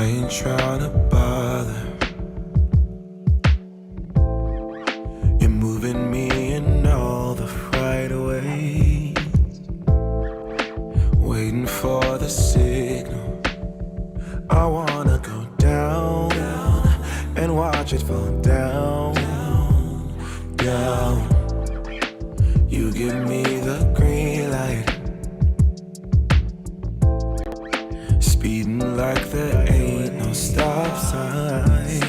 I ain't trying to bother. You're moving me in all the right ways, waiting for the signal. I wanna go down and watch it fall down, down. You give me the green light, speeding like there ain't no stop sign.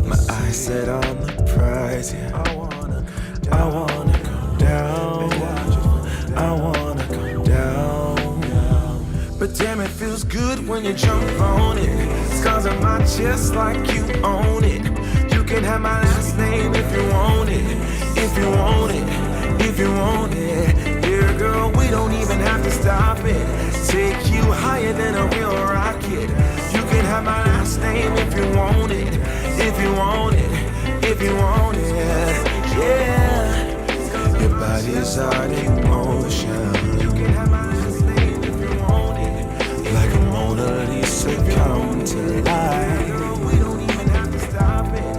My eyes set on the prize, yeah. I wanna go down, I wanna go down. But damn, it feels good when you jump on it. Scars on my chest like you own it. You can have my last name if you want it, if you want it, if you want it. Dear girl, we don't even have to stop it. Take you higher than a real rocket. You can have my last name if you want it, if you want it, if you want it. Yeah, your body's on emotion. You can have my last name if you want it. Like a Mona Lisa come to life. We don't even have to stop it.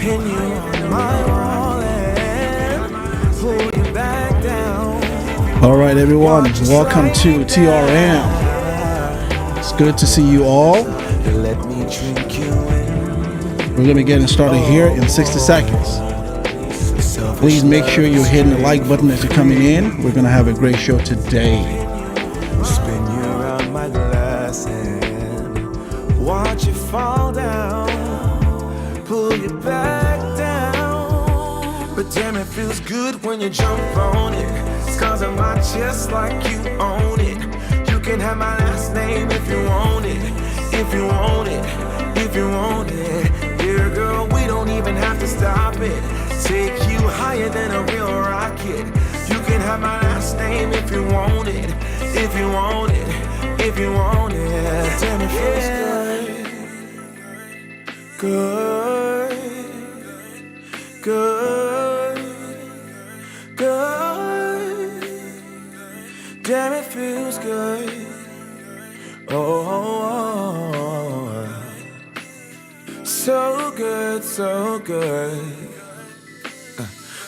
Pin you on my wall and pull you back down. All right, everyone, welcome to TRM. It's good to see you all. We're going to be getting started here in 60 seconds. Please make sure you're hitting the like button as you're coming in. We're going to have a great show today. Spin you around my glass and watch you fall down, pull you back down. But damn, it feels good when you jump on it. Scars on my chest like you own it. You can have my last name if you want it, if you want it, if you want it. Dear girl, we don't even have to stop it. Take you higher than a real rocket. You can have my last name if you want it, if you want it, if you want it. Damn, it feels good, good, good, good. Damn, it feels good. Oh, so good, so good.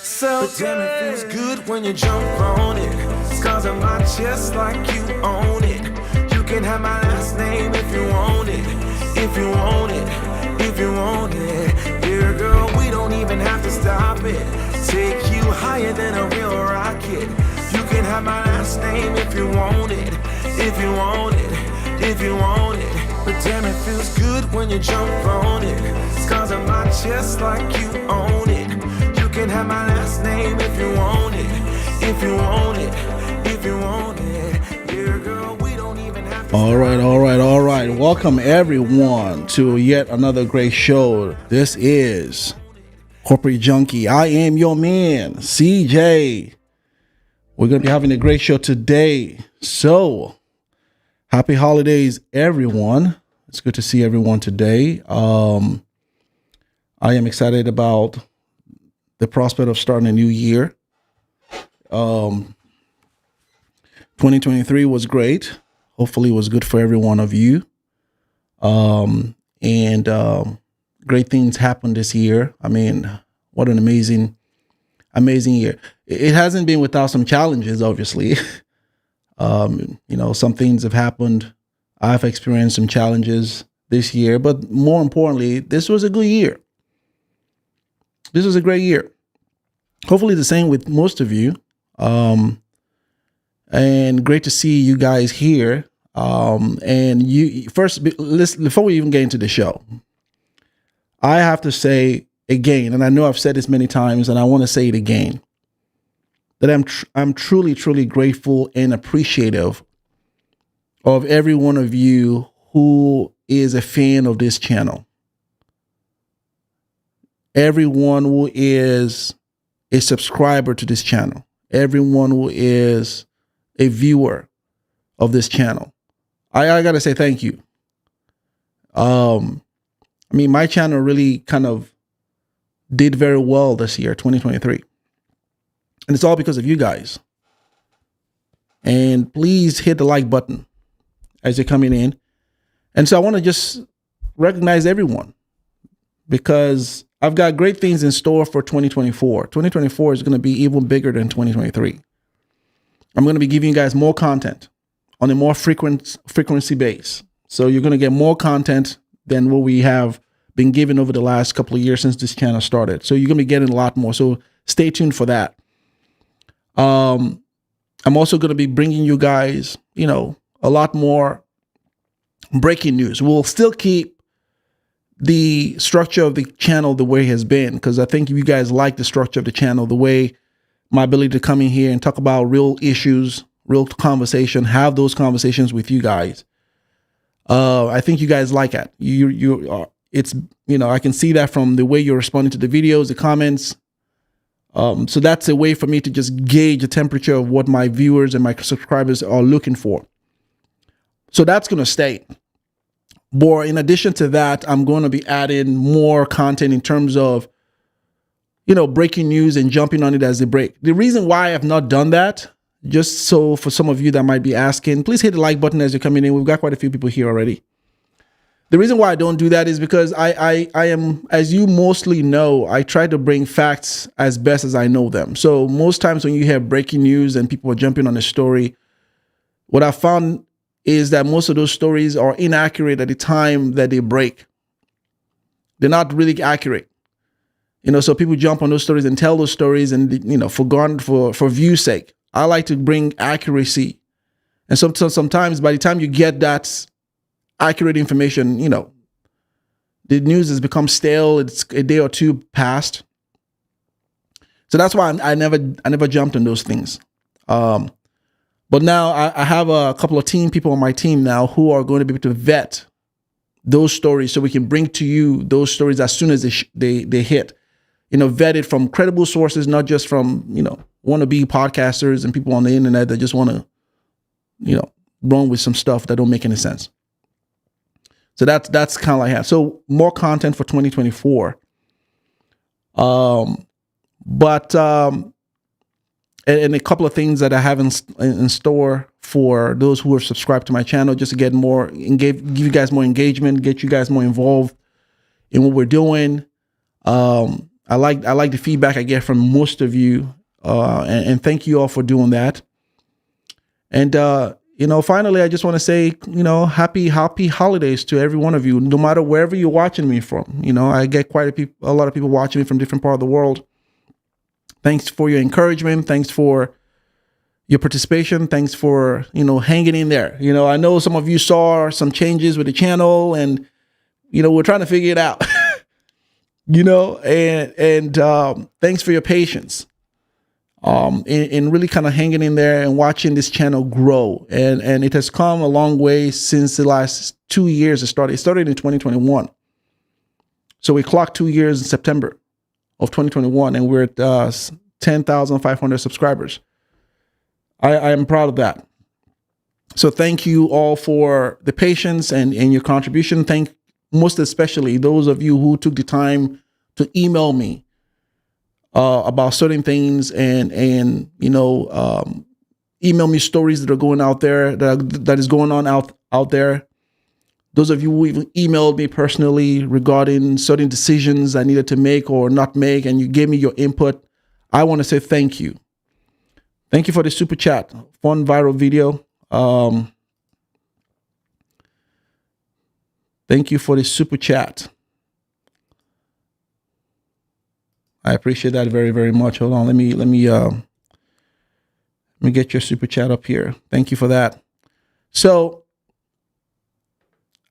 So damn, it feels good when you jump on it. Scars on my chest like you own it. You can have my last name if you want it, if you want it, if you want it. Dear girl, we don't even have to stop it. Take you higher than a real rocket. You can have my last name if you want it, if you want it, if you want it. But damn, it feels good when you jump on it. Scars on my chest like you own it. You can have my last name if you want it, if you want it, if you want it. Dear girl, we don't even have to. All right. Welcome everyone to yet another great show. This is Corporate Junky. I am your man, CJ. We're going to be having a great show today. So, happy holidays, everyone. It's good to see everyone today. I am excited about the prospect of starting a new year. 2023 was great. Hopefully it was good for every one of you. Great things happened this year. I mean, what an amazing year. It hasn't been without some challenges, obviously. Some things have happened. I've experienced some challenges this year, but more importantly, this was a good year. This was a great year. Hopefully the same with most of you. And great to see you guys here. And you first, listen, before we even get into the show, I have to say again, and I know I've said this many times, and I want to say it again, that I'm truly, truly grateful and appreciative of every one of you who is a fan of this channel. Everyone who is a subscriber to this channel. Everyone who is a viewer of this channel. I got to say thank you. My channel really kind of did very well this year, 2023. And it's all because of you guys. And please hit the like button as you're coming in. And so I want to just recognize everyone, because I've got great things in store for 2024. 2024 is going to be even bigger than 2023. I'm going to be giving you guys more content on a more frequency base. So you're going to get more content than what we have been given over the last couple of years since this channel started. So you're going to be getting a lot more. So stay tuned for that. I'm also going to be bringing you guys, a lot more breaking news. We'll still keep the structure of the channel the way it has been, because I think you guys like the structure of the channel, the way my ability to come in here and talk about real issues, real conversation, have those conversations with you guys. I think you guys like it. I can see that from the way you're responding to the videos, the comments. So that's a way for me to just gauge the temperature of what my viewers and my subscribers are looking for. So that's going to stay. But in addition to that, I'm going to be adding more content in terms of, breaking news and jumping on it as they break. The reason why I have not done that, just so for some of you that might be asking, please hit the like button as you're coming in. We've got quite a few people here already. The reason why I don't do that is because I am, as you mostly know, I try to bring facts as best as I know them. So most times when you hear breaking news and people are jumping on a story, what I found is that most of those stories are inaccurate at the time that they break. They're not really accurate. So people jump on those stories and tell those stories and, for view's sake. I like to bring accuracy. And sometimes by the time you get that accurate information, the news has become stale. It's a day or two past. So that's why I never jumped on those things. But now I have a couple of people on my team now who are going to be able to vet those stories so we can bring to you those stories as soon as they hit. Vetted from credible sources, not just from, wannabe podcasters and people on the internet that just want to, run with some stuff that don't make any sense. So that's kind of like that. So more content for 2024. And a couple of things that I have in store for those who are subscribed to my channel, just to get more give you guys more engagement, get you guys more involved in what we're doing. I like the feedback I get from most of you, and thank you all for doing that. And finally, I just want to say, happy holidays to every one of you, no matter wherever you're watching me from. I get a lot of people watching me from different parts of the world. Thanks for your encouragement. Thanks for your participation. Thanks for, hanging in there. I know some of you saw some changes with the channel, and, we're trying to figure it out. And thanks for your patience in really kind of hanging in there and watching this channel grow. And it has come a long way since the last 2 years. It started in 2021. So we clocked 2 years in September of 2021, and we're at 10,500 subscribers. I am proud of that. So thank you all for the patience and your contribution. Thank most especially those of you who took the time to email me about certain things and email me stories that are going out there, that is going on out there. Those of you who even emailed me personally regarding certain decisions I needed to make or not make, and you gave me your input, I want to say thank you. Thank you for the super chat. Fun viral video. Thank you for the super chat. I appreciate that very, very much. Hold on, let me get your super chat up here. Thank you for that. So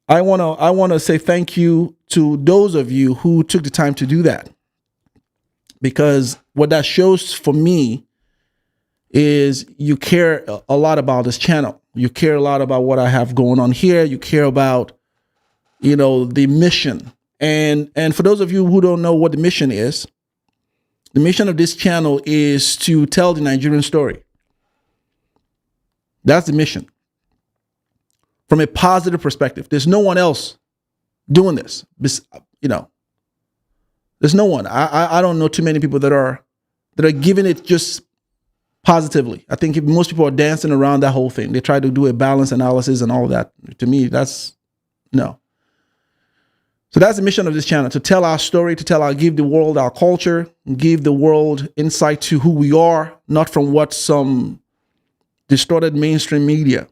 I wanna say thank you to those of you who took the time to do that, because what that shows for me is you care a lot about this channel. You care a lot about what I have going on here. You care about the mission. And for those of you who don't know what the mission is, the mission of this channel is to tell the Nigerian story. That's the mission. From a positive perspective, there's no one else doing this. There's no one. I don't know too many people that are giving it just positively. I think most people are dancing around that whole thing. They try to do a balance analysis and all of that. To me, that's No. So that's the mission of this channel, to tell our story, give the world our culture, give the world insight to who we are, not from what some distorted mainstream media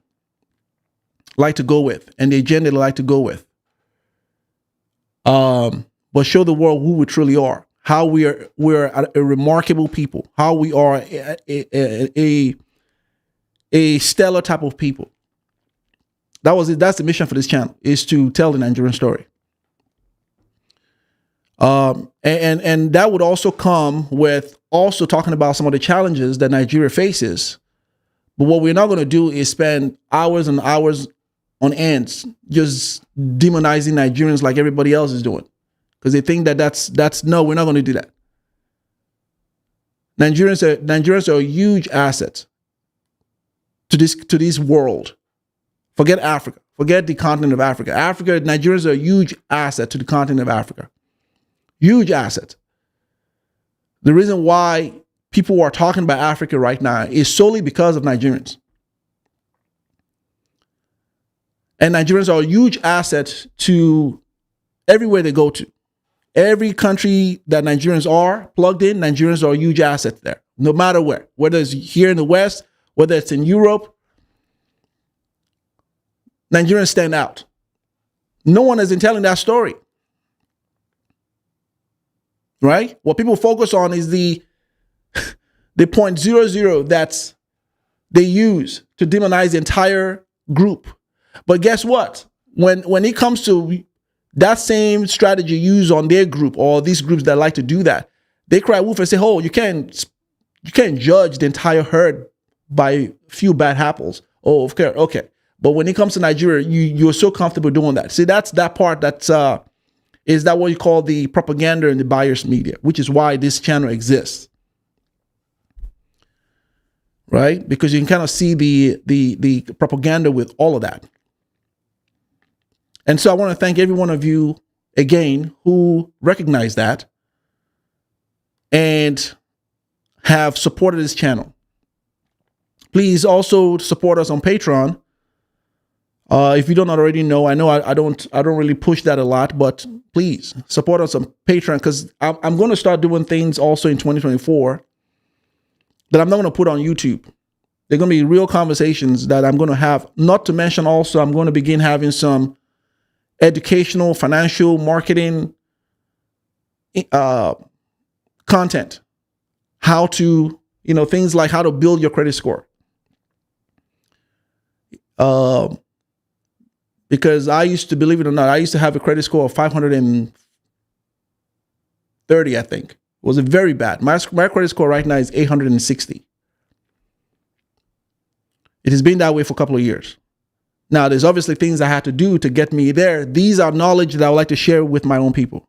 like to go with and the agenda they like to go with. But show the world who we truly are, how we're a remarkable people, how we are a stellar type of people. That's the mission for this channel, is to tell the Nigerian story. And that would also come with also talking about some of the challenges that Nigeria faces. But what we're not going to do is spend hours and hours on ends just demonizing Nigerians like everybody else is doing, because they think that that's no, we're not going to do that. Nigerians are a huge asset to this world. Forget Africa. Forget the continent of Africa. Nigerians are a huge asset to the continent of Africa. Huge asset. The reason why people are talking about Africa right now is solely because of Nigerians. And Nigerians are a huge asset to everywhere they go to. Every country that Nigerians are plugged in, Nigerians are a huge asset there, no matter where. Whether it's here in the West, whether it's in Europe, Nigerians stand out. No one is telling that story. Right? What people focus on is the 0.00 that they use to demonize the entire group. But guess what? When it comes to that same strategy used on their group, or these groups that like to do that, they cry wolf and say, "Oh, you can't judge the entire herd by a few bad apples." Oh, okay. But when it comes to Nigeria, you're so comfortable doing that. See, that's that part that's is that what you call the propaganda and the biased media, which is why this channel exists. Right? Because you can kind of see the propaganda with all of that. And so I want to thank every one of you again who recognize that and have supported this channel. Please also support us on Patreon. If you don't already know, I know I don't really push that a lot, but please support us on Patreon, because I'm going to start doing things also in 2024 that I'm not going to put on YouTube. They're going to be real conversations that I'm going to have. Not to mention also, I'm going to begin having some educational, financial, marketing content. How to, things like how to build your credit score. Because I used to, believe it or not, I used to have a credit score of 530, I think. It was very bad. My credit score right now is 860. It has been that way for a couple of years. Now, there's obviously things I had to do to get me there. These are knowledge that I would like to share with my own people.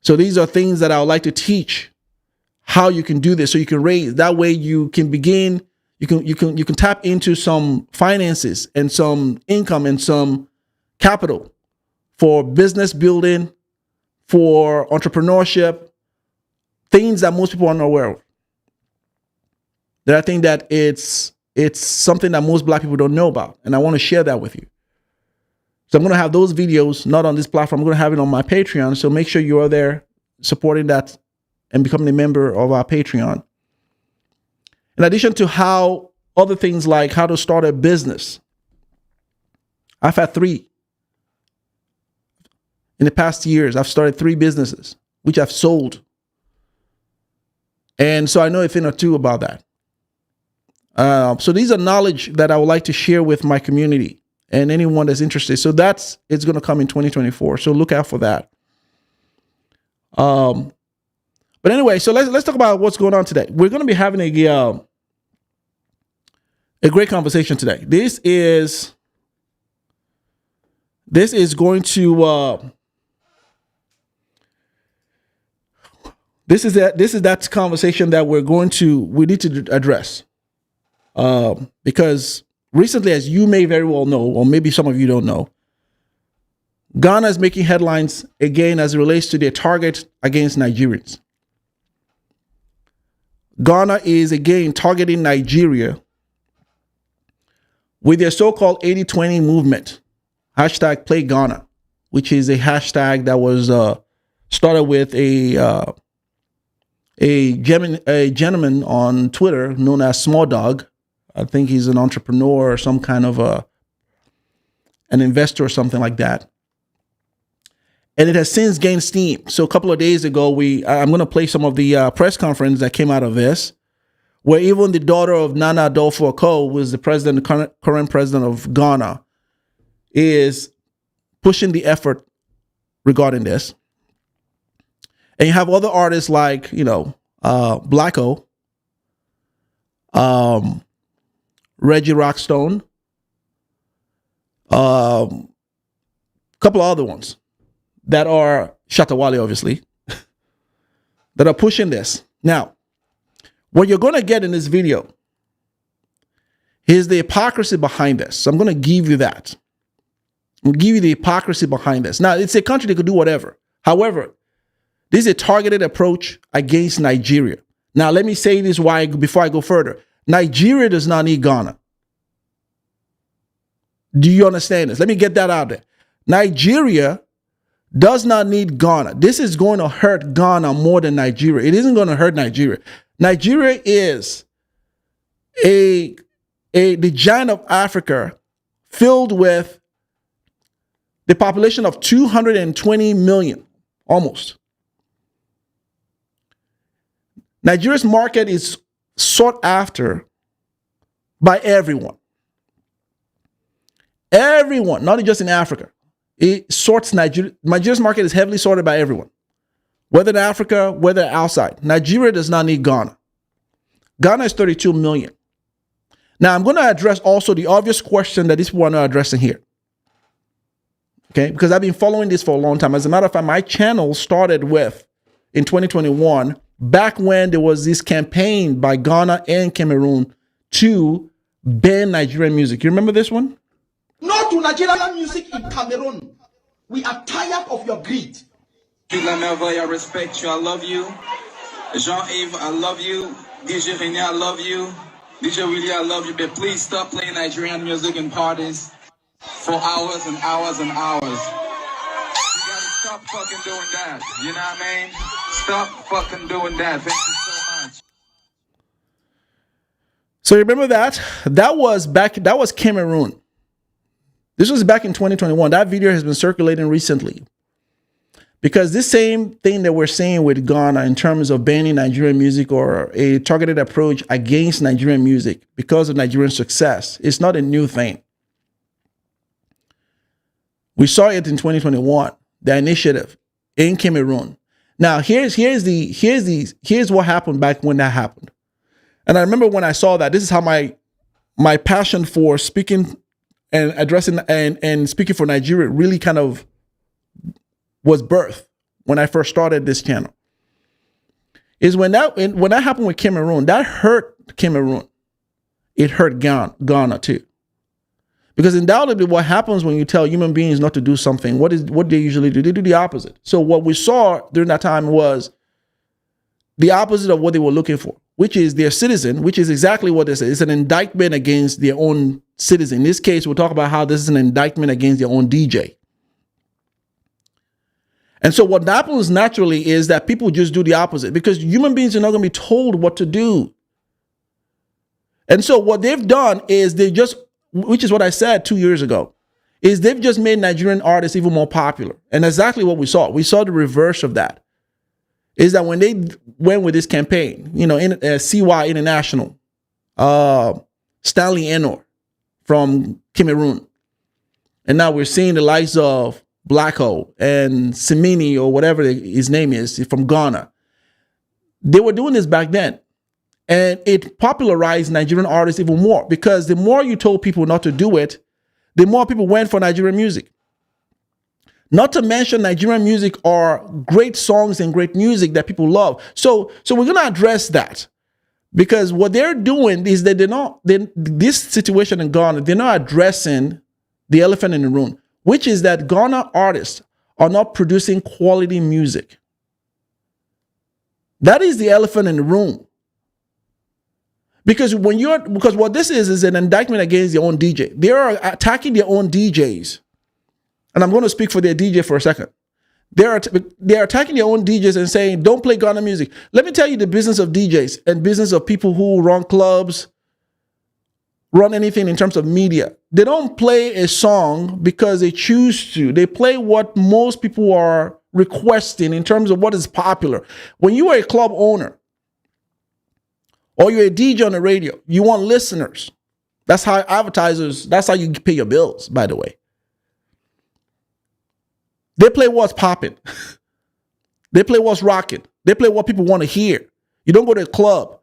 So these are things that I would like to teach how you can do this, so you can raise. That way you can begin. You can tap into some finances and some income and some capital for business building, for entrepreneurship, things that most people are not aware of. That I think that it's something that most Black people don't know about, and I want to share that with you. So I'm going to have those videos not on this platform. I'm going to have it on my Patreon. So make sure you are there supporting that and becoming a member of our Patreon. In addition to how other things like how to start a business. I've had 3. In the past years, I've started 3 businesses, which I've sold. And so I know a thing or two about that. So these are knowledge that I would like to share with my community and anyone that's interested. So it's going to come in 2024. So look out for that. But anyway, so let's talk about what's going on today. We're going to be having a great conversation today. This is going to this is that conversation that we need to address, because recently, as you may very well know, or maybe some of you don't know, Ghana is making headlines again as it relates to their target against Nigerians. Ghana is again targeting Nigeria with their so-called 80-20 movement, hashtag Play Ghana, which is a hashtag that was started with a gentleman on Twitter known as Small Dog. I think he's an entrepreneur or some kind of an investor or something like that. And it has since gained steam. So a couple of days ago, I'm going to play some of the press conference that came out of this, where even the daughter of Nana Adolfo-Akol, who is the current president of Ghana, is pushing the effort regarding this. And you have other artists like, Blacko, Reggie Rockstone, a couple of other ones that are Shatawale, obviously, that are pushing this. Now, what you're going to get in this video is the hypocrisy behind this. So I'm going to give you that. I'm going to give you the hypocrisy behind this. Now, it's a country that could do whatever. However, this is a targeted approach against Nigeria. Now, let me say this before I go further. Nigeria does not need Ghana. Do you understand this? Let me get that out there. Nigeria does not need Ghana. This is going to hurt Ghana more than Nigeria. It isn't going to hurt Nigeria. Nigeria is the giant of Africa filled with the population of 220 million, almost. Nigeria's market is sought after by everyone. Everyone, not just in Africa. It sorts Nigeria's market is heavily sorted by everyone. Whether in Africa, whether outside. Nigeria does not need Ghana. Ghana is 32 million. Now, I'm going to address also the obvious question that these people are not addressing here. Okay, because I've been following this for a long time. As a matter of fact, my channel started in 2021, back when there was this campaign by Ghana and Cameroon to ban Nigerian music. You remember this one? No to Nigerian music in Cameroon. We are tired of your greed. I respect you. I love you. Jean-Yves, I love you. DJ René, I love you. DJ Willie, I love you. But please stop playing Nigerian music in parties for hours and hours and hours. You gotta stop fucking doing that. You know what I mean? Stop fucking doing that. Thank you so much. So remember that? That was Cameroon. This was back in 2021. That video has been circulating recently. Because this same thing that we're saying with Ghana in terms of banning Nigerian music or a targeted approach against Nigerian music because of Nigerian success, it's not a new thing. We saw it in 2021, the initiative in Cameroon. Now, here's what happened back when that happened. And I remember when I saw that, this is how my passion for speaking and addressing and speaking for Nigeria really kind of was birthed when I first started this channel. Is when that happened with Cameroon, that hurt Cameroon. It hurt Ghana too. Because undoubtedly what happens when you tell human beings not to do something, what they usually do? They do the opposite. So what we saw during that time was the opposite of what they were looking for, which is their citizen, which is exactly what this is. It's an indictment against their own citizen. In this case, we'll talk about how this is an indictment against their own DJ. And so what happens naturally is that people just do the opposite because human beings are not going to be told what to do. And so what they've done is which is what I said 2 years ago, is they've just made Nigerian artists even more popular. And exactly what we saw. We saw the reverse of that. Is that when they went with this campaign, CY International, Stanley Enor from Cameroon, and now we're seeing the likes of Blacko and Semini or whatever his name is from Ghana. They were doing this back then. And it popularized Nigerian artists even more because the more you told people not to do it, the more people went for Nigerian music. Not to mention Nigerian music are great songs and great music that people love. So we're going to address that because what they're doing is that this situation in Ghana, they're not addressing the elephant in the room, which is that Ghana artists are not producing quality music. That is the elephant in the room. Because what this is an indictment against their own DJ. They are attacking their own DJs and I'm going to speak for their DJ for a second. They're attacking their own DJs and saying, don't play Ghana music. Let me tell you the business of DJs and business of people who run clubs, run anything in terms of media. They don't play a song because they choose to. They play what most people are requesting in terms of what is popular. When you are a club owner or you're a DJ on the radio, you want listeners. That's how advertisers, that's how you pay your bills, by the way. They play what's popping. They play what's rocking. They play what people want to hear. You don't go to a club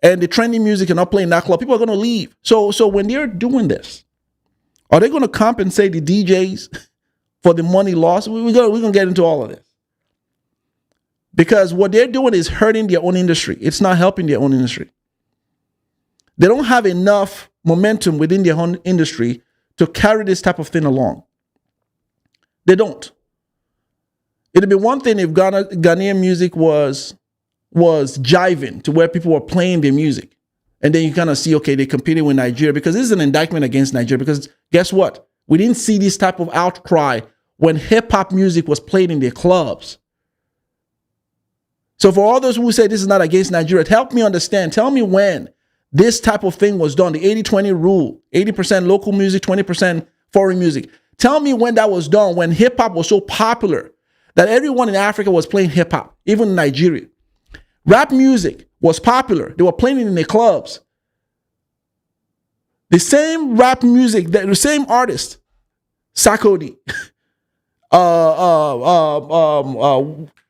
and the trendy music and not playing that club, people are going to leave. So when they're doing this, are they going to compensate the DJs for the money lost? We're going to get into all of this. Because what they're doing is hurting their own industry. It's not helping their own industry. They don't have enough momentum within their own industry to carry this type of thing along. They don't. It'd be one thing if Ghanaian music was jiving to where people were playing their music. And then you kind of see, okay, they competed with Nigeria, because this is an indictment against Nigeria. Because guess what? We didn't see this type of outcry when hip-hop music was played in their clubs. So for all those who say this is not against Nigeria, help me understand. Tell me when this type of thing was done, the 80-20 rule, 80% local music, 20% foreign music. Tell me when that was done, when hip-hop was so popular that everyone in Africa was playing hip-hop, even in Nigeria. Rap music was popular. They were playing it in their clubs. The same rap music, the same artist, Sakodi,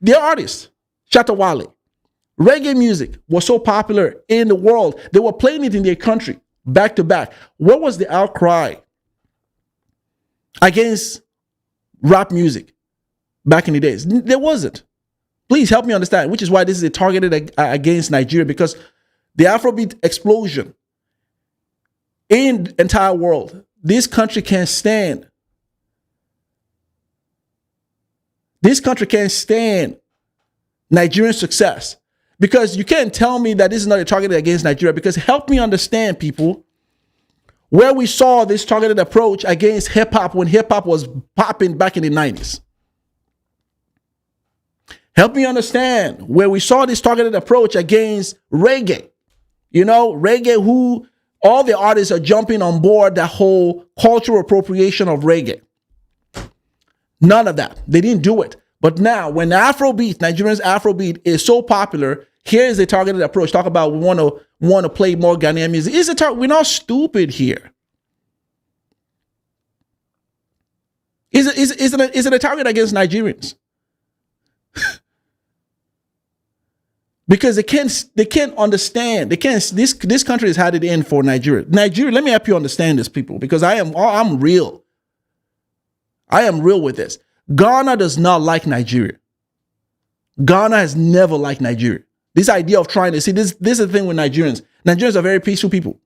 their artists, Shatawale. Reggae music was so popular in the world. They were playing it in their country, back to back. What was the outcry against rap music back in the days? There wasn't. Please help me understand, which is why this is targeted against Nigeria, because the Afrobeat explosion in the entire world, this country can't stand. This country can't stand Nigerian success, because you can't tell me that this is not a targeted against Nigeria, because help me understand, people, where we saw this targeted approach against hip-hop when hip-hop was popping back in the 90s. Help me understand where we saw this targeted approach against reggae. You know, reggae, who all the artists are jumping on board that whole cultural appropriation of reggae. None of that. They didn't do it. But now, when Afrobeat, Nigerians Afrobeat is so popular, here is a targeted approach. Talk about we want to play more Ghanaian music. We're not stupid here. Is it a target against Nigerians? Because they can't understand. This country has had it in for Nigeria. Nigeria, let me help you understand this, people, because I'm real. I am real with this. Ghana does not like Nigeria. Ghana has never liked Nigeria. This idea of trying to see this is the thing with Nigerians. Nigerians are very peaceful people.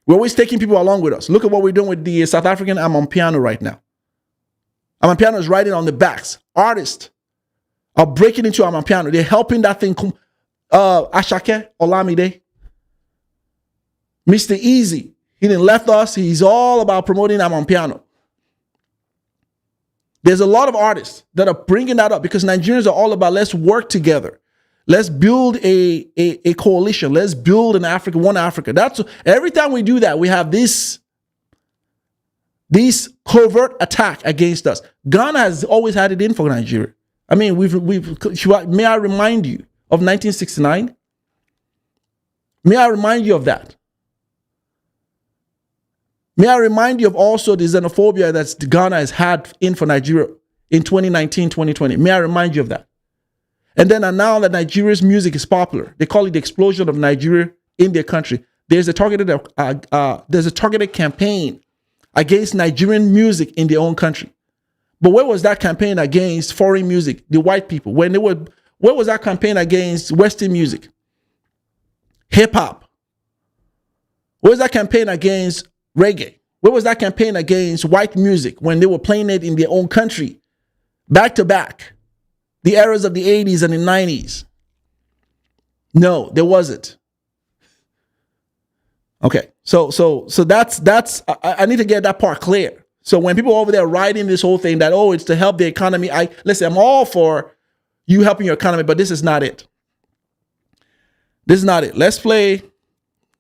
We're always taking people along with us. Look at what we're doing with the South African Amapiano right now. Amapiano is riding on the backs. Artists are breaking into Amapiano. They're helping that thing. Ashake Olamide, Mr. Easy, he didn't left us. He's all about promoting Amapiano. There's a lot of artists that are bringing that up, because Nigerians are all about, let's work together. Let's build a coalition. Let's build an Africa, one Africa. That's every time we do that, we have this covert attack against us. Ghana has always had it in for Nigeria. I mean, may I remind you of 1969? May I remind you of that? May I remind you of also the xenophobia that Ghana has had in for Nigeria in 2019, 2020. May I remind you of that? And then now that Nigeria's music is popular, they call it the explosion of Nigeria in their country. There's a targeted campaign against Nigerian music in their own country. But where was that campaign against foreign music, the white people? Where was that campaign against Western music, hip hop? Where was that campaign against reggae? Where was that campaign against white music when they were playing it in their own country, back to back, the eras of the 80s and the 90s? No, there wasn't. Okay, so that's I need to get that part clear. So when people over there writing this whole thing that, oh, it's to help the economy, listen, I'm all for you helping your economy, but this is not it. This is not it. Let's play.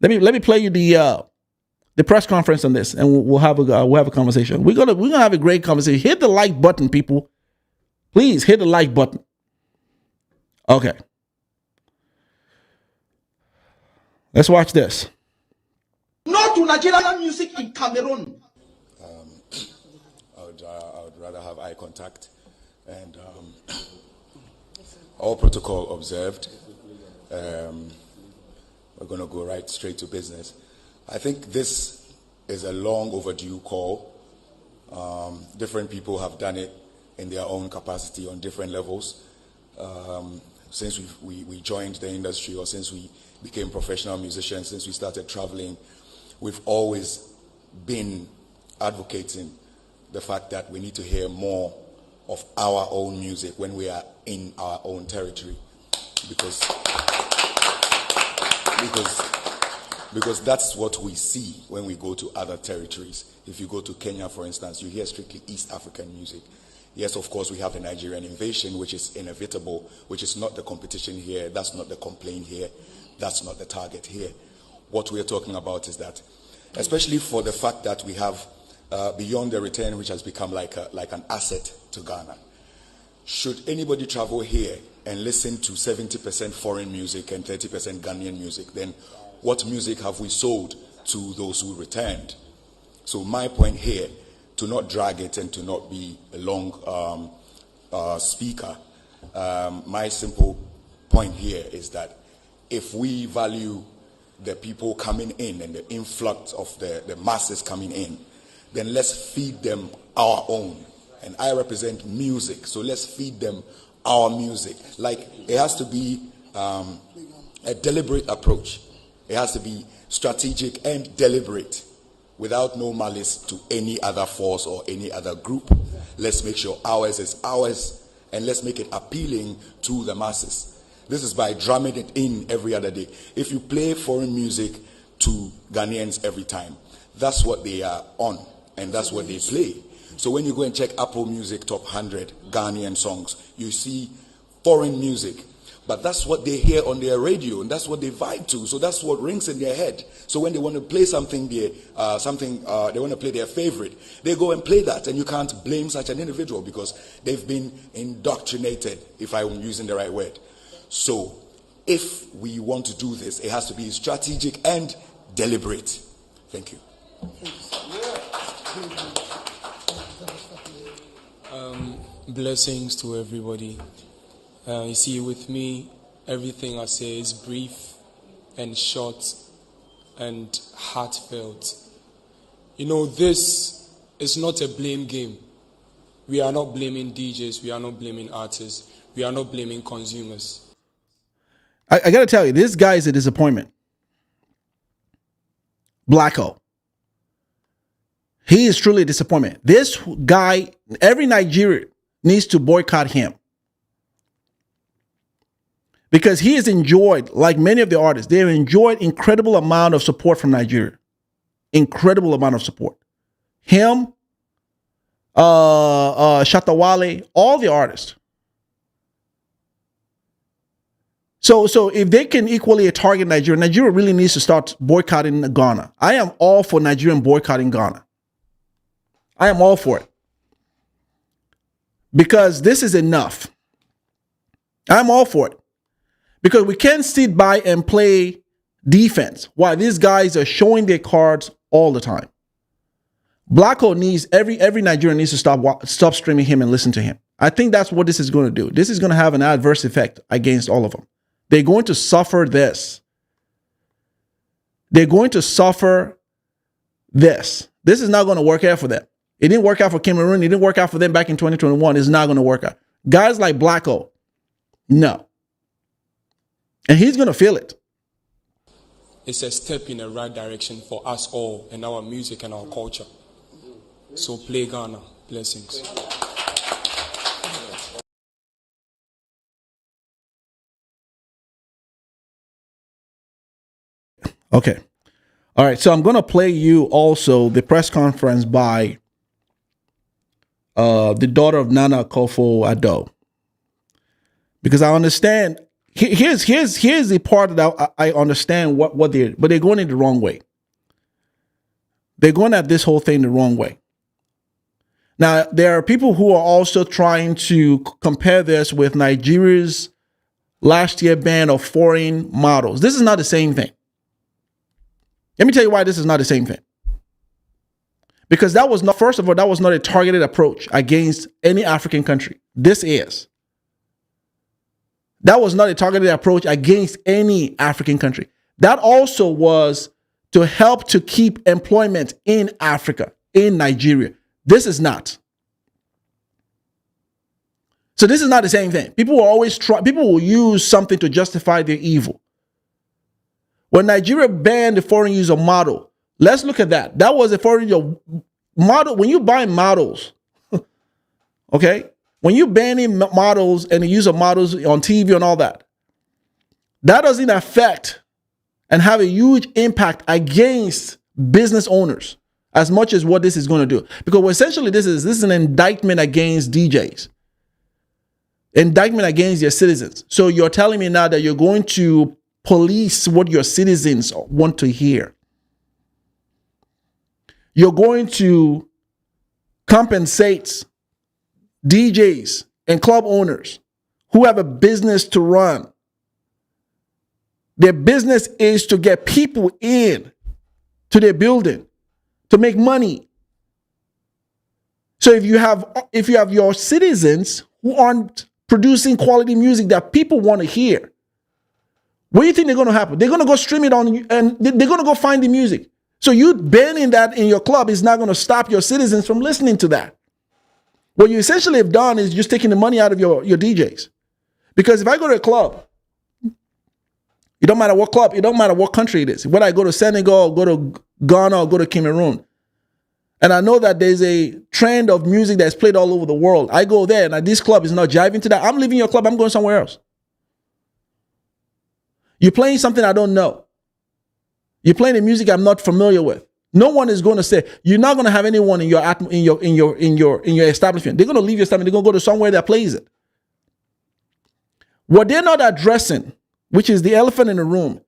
Let me play you the press conference on this, and we'll have a conversation. We're gonna have a great conversation. Hit the like button, people. Please hit the like button. Okay. Let's watch this. No to Nigerian music in Cameroon. I would rather have eye contact and all protocol observed. We're going to go right straight to business. I think this is a long overdue call. Different people have done it in their own capacity on different levels. Since we joined the industry, or since we became professional musicians, since we started traveling, we've always been advocating the fact that we need to hear more of our own music when we are in our own territory, because that's what we see when we go to other territories. If you go to Kenya, for instance, you hear strictly East African music. Yes, of course, we have the Nigerian invasion, which is inevitable, which is not the competition here. That's not the complaint here. That's not the target here. What we're talking about is that, especially for the fact that we have Beyond the Return, which has become like an asset to Ghana. Should anybody travel here and listen to 70% foreign music and 30% Ghanaian music, then what music have we sold to those who returned? So my point here, to not drag it and to not be a long speaker, my simple point here is that if we value the people coming in and the influx of the masses coming in, then let's feed them our own. And I represent music, so let's feed them our music. Like, it has to be a deliberate approach. It has to be strategic and deliberate, without no malice to any other force or any other group. Let's make sure ours is ours, and let's make it appealing to the masses. This is by drumming it in every other day. If you play foreign music to Ghanaians every time, that's what they are on, and that's what they play. So when you go and check Apple Music Top 100 Ghanaian songs, you see foreign music. But that's what they hear on their radio, and that's what they vibe to. So that's what rings in their head. So when they want to play something, they want to play their favorite, they go and play that. And you can't blame such an individual because they've been indoctrinated, if I'm using the right word. So if we want to do this, it has to be strategic and deliberate. Thank you. Blessings to everybody. You see, with me, everything I say is brief and short and heartfelt. You know, this is not a blame game. We are not blaming DJs. We are not blaming artists. We are not blaming consumers. I got to tell you, this guy is a disappointment. Blacko. He is truly a disappointment. This guy, every Nigerian needs to boycott him. Because he has enjoyed, like many of the artists, they have enjoyed incredible amount of support from Nigeria. Incredible amount of support. Him, Shatawale, all the artists. So if they can equally target Nigeria, Nigeria really needs to start boycotting Ghana. I am all for Nigerian boycotting Ghana. I am all for it. Because this is enough. I'm all for it. Because we can't sit by and play defense while these guys are showing their cards all the time. Blacko needs, every Nigerian needs to stop streaming him and listen to him. I think that's what this is going to do. This is going to have an adverse effect against all of them. They're going to suffer this. They're going to suffer this. This is not going to work out for them. It didn't work out for Cameroon. It didn't work out for them back in 2021. It's not going to work out. Guys like Blacko, no. And he's going to feel it. It's a step in the right direction for us all and our music and our culture. So play Ghana. Blessings. Okay. All right. So I'm going to play you also the press conference by the daughter of Nana Akufo-Addo, because I understand. Here's the part that I understand what they're going in the wrong way. They're going at this whole thing the wrong way. Now, there are people who are also trying to compare this with Nigeria's last year ban of foreign models. This is not the same thing. Let me tell you why this is not the same thing. Because that was not, first of all, that was not a targeted approach against any African country. This is. That was not a targeted approach against any African country. That also was to help to keep employment in Africa, in Nigeria. This is not. So this is not the same thing. People will use something to justify their evil. When Nigeria banned the foreign use of model, let's look at that. That was a foreign use of model. When you buy models, okay? When you banning models and the use of models on TV and all that, that doesn't affect and have a huge impact against business owners as much as what this is going to do. Because essentially this is an indictment against DJs. Indictment against your citizens. So you're telling me now that you're going to police what your citizens want to hear. You're going to compensate DJs and club owners who have a business to run. Their business is to get people in to their building to make money. So if you have your citizens who aren't producing quality music that people want to hear, what do you think they're going to happen? They're going to go stream it on, and they're going to go find the music. So you banning that in your club is not going to stop your citizens from listening to that. What you essentially have done is just taking the money out of your DJs. Because if I go to a club, it don't matter what club, it don't matter what country it is. Whether I go to Senegal, go to Ghana, or go to Cameroon, and I know that there's a trend of music that's played all over the world. I go there, and this club is not jiving to that. I'm leaving your club, I'm going somewhere else. You're playing something I don't know. You're playing the music I'm not familiar with. No one is going to say, you're not going to have anyone in your establishment. They're going to leave your establishment. They're going to go to somewhere that plays it. What they're not addressing, which is the elephant in the room,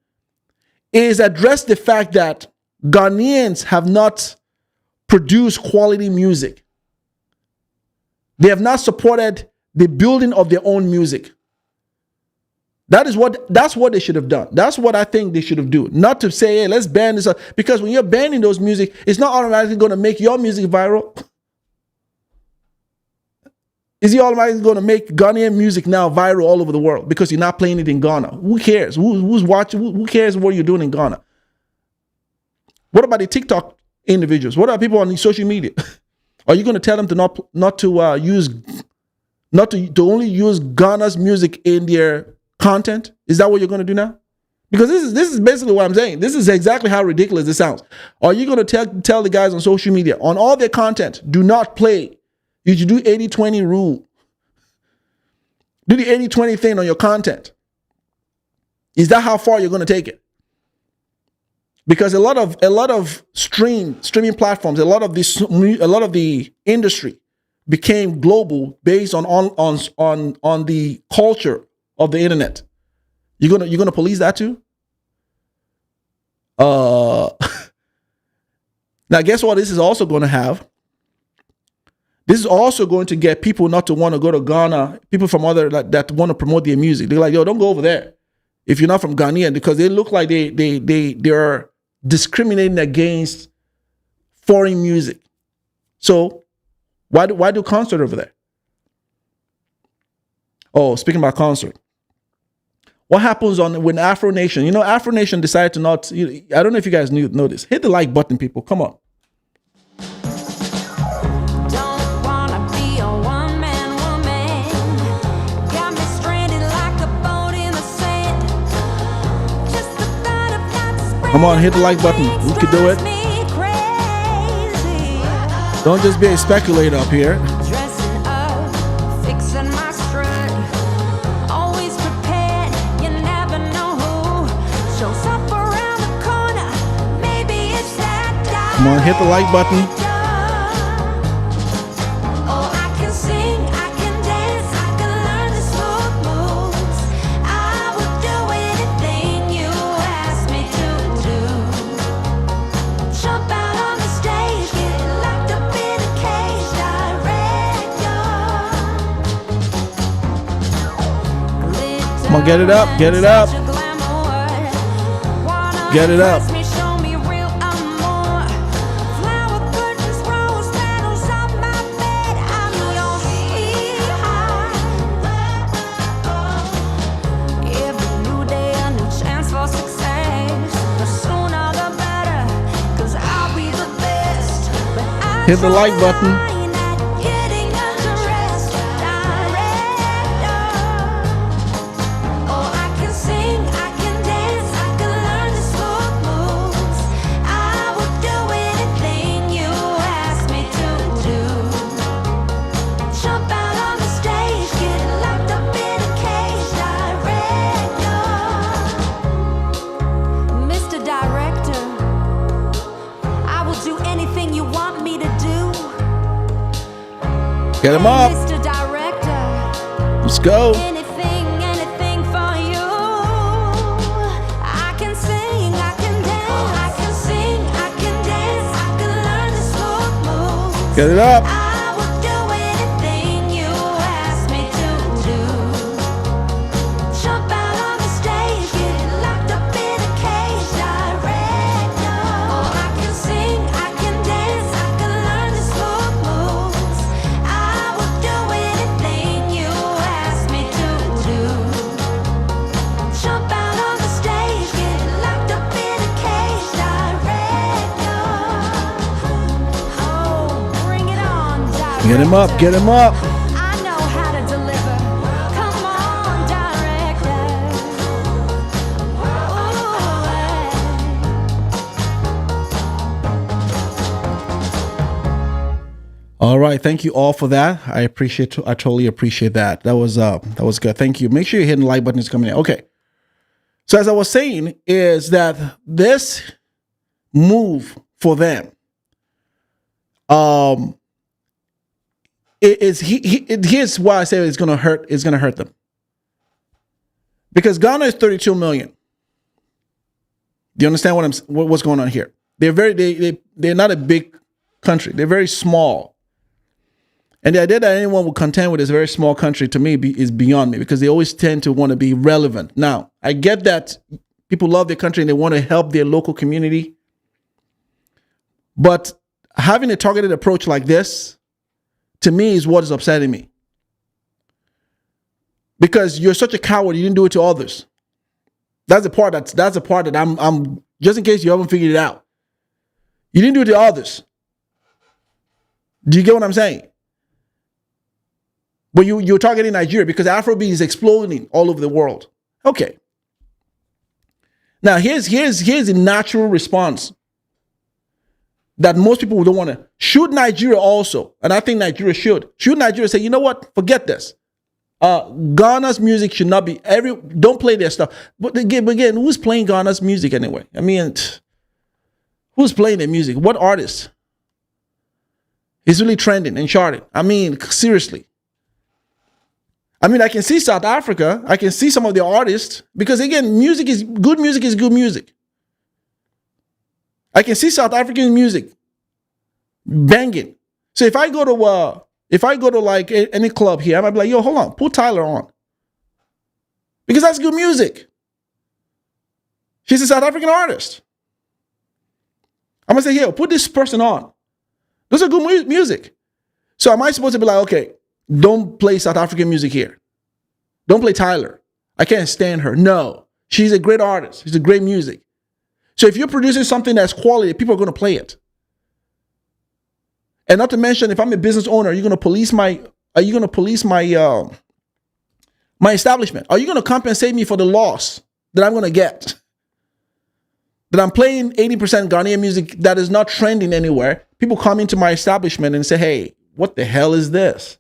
is address the fact that Ghanaians have not produced quality music. They have not supported the building of their own music. That's what they should have done. That's what I think they should have done. Not to say, hey, let's ban this. Because when you're banning those music, it's not automatically going to make your music viral. Is he automatically going to make Ghanaian music now viral all over the world because you're not playing it in Ghana? Who cares? Who's watching? Who cares what you're doing in Ghana? What about the TikTok individuals? What about people on social media? Are you going to tell them to only use Ghana's music in their content? Is that what you're going to do now? Because this is basically what I'm saying. This is exactly how ridiculous this sounds. Are you going to tell the guys on social media, on all their content, do not play? You should do 80-20 rule. Do the 80-20 thing on your content. Is that how far you're going to take it? Because a lot of streaming platforms, a lot of the industry became global based on the culture of the internet. You're gonna police that too? Now guess what this is also going to have? This is also going to get people not to want to go to Ghana, people from other that want to promote their music. They're like, yo, don't go over there if you're not from Ghanaian, because they look like they're discriminating against foreign music. So why do concert over there? Oh, speaking about concert. What happens when Afro Nation, Afro Nation decided to not, I don't know if you guys know this. Hit the like button, people. Come on. Come on, hit the like button. You can do it. Don't just be a speculator up here. Come on, hit the like button. on, get it up, get it up. Get it up. Hit the like button. Get him up. Mr. Director, Let's go. anything for you. I can sing, I can dance, I can sing, I can dance, I can learn the smooth moves. Get it up. I would do anything you ask me to do. Jump out on the stage, get locked up in a cage. Director, oh, I can sing, I can dance, I can learn the smooth moves. I would do anything you ask me to do. Jump out on the stage, get locked up in a cage. Director, oh, bring it on, director. Get him up. Get him up. I know how to deliver. Come on, director. All right, thank you all for that. I totally appreciate that. That was good. Thank you. Make sure you're hitting the like button is coming in. Okay. So as I was saying, is that this move for them, here's why I say it's gonna hurt them. Because Ghana is 32 million. Do you understand what's going on here? They're not a big country. They're very small. And the idea that anyone would contend with this very small country, to me, is beyond me, because they always tend to want to be relevant. Now, I get that people love their country and they want to help their local community. But having a targeted approach like this, to me, is what is upsetting me. Because you're such a coward, you didn't do it to others. That's the part that I'm just in case you haven't figured it out. You didn't do it to others. Do you get what I'm saying? But you're targeting Nigeria because Afrobeat is exploding all over the world. Okay. Now here's the natural response that most people don't want to. Should Nigeria also, and I think Nigeria should Nigeria say, you know what, forget this. Ghana's music should not be don't play their stuff. But again, who's playing Ghana's music anyway? I mean, who's playing their music? What artist is really trending and charting? I mean, seriously. I mean, I can see South Africa. I can see some of the artists because, again, good music is good music. I can see South African music banging. So if I go to like any club here, I might be like, yo, hold on, put Tyler on. Because that's good music. She's a South African artist. I'm going to say, here, put this person on. Those are good music. So am I supposed to be like, okay, don't play South African music here. Don't play Tyler. I can't stand her. No, she's a great artist. She's a great music. So if you're producing something that's quality, people are going to play it. And not to mention, if I'm a business owner, are you going to police my my establishment? Are you going to compensate me for the loss that I'm going to get? That I'm playing 80% Ghanaian music that is not trending anywhere. People come into my establishment and say, hey, what the hell is this?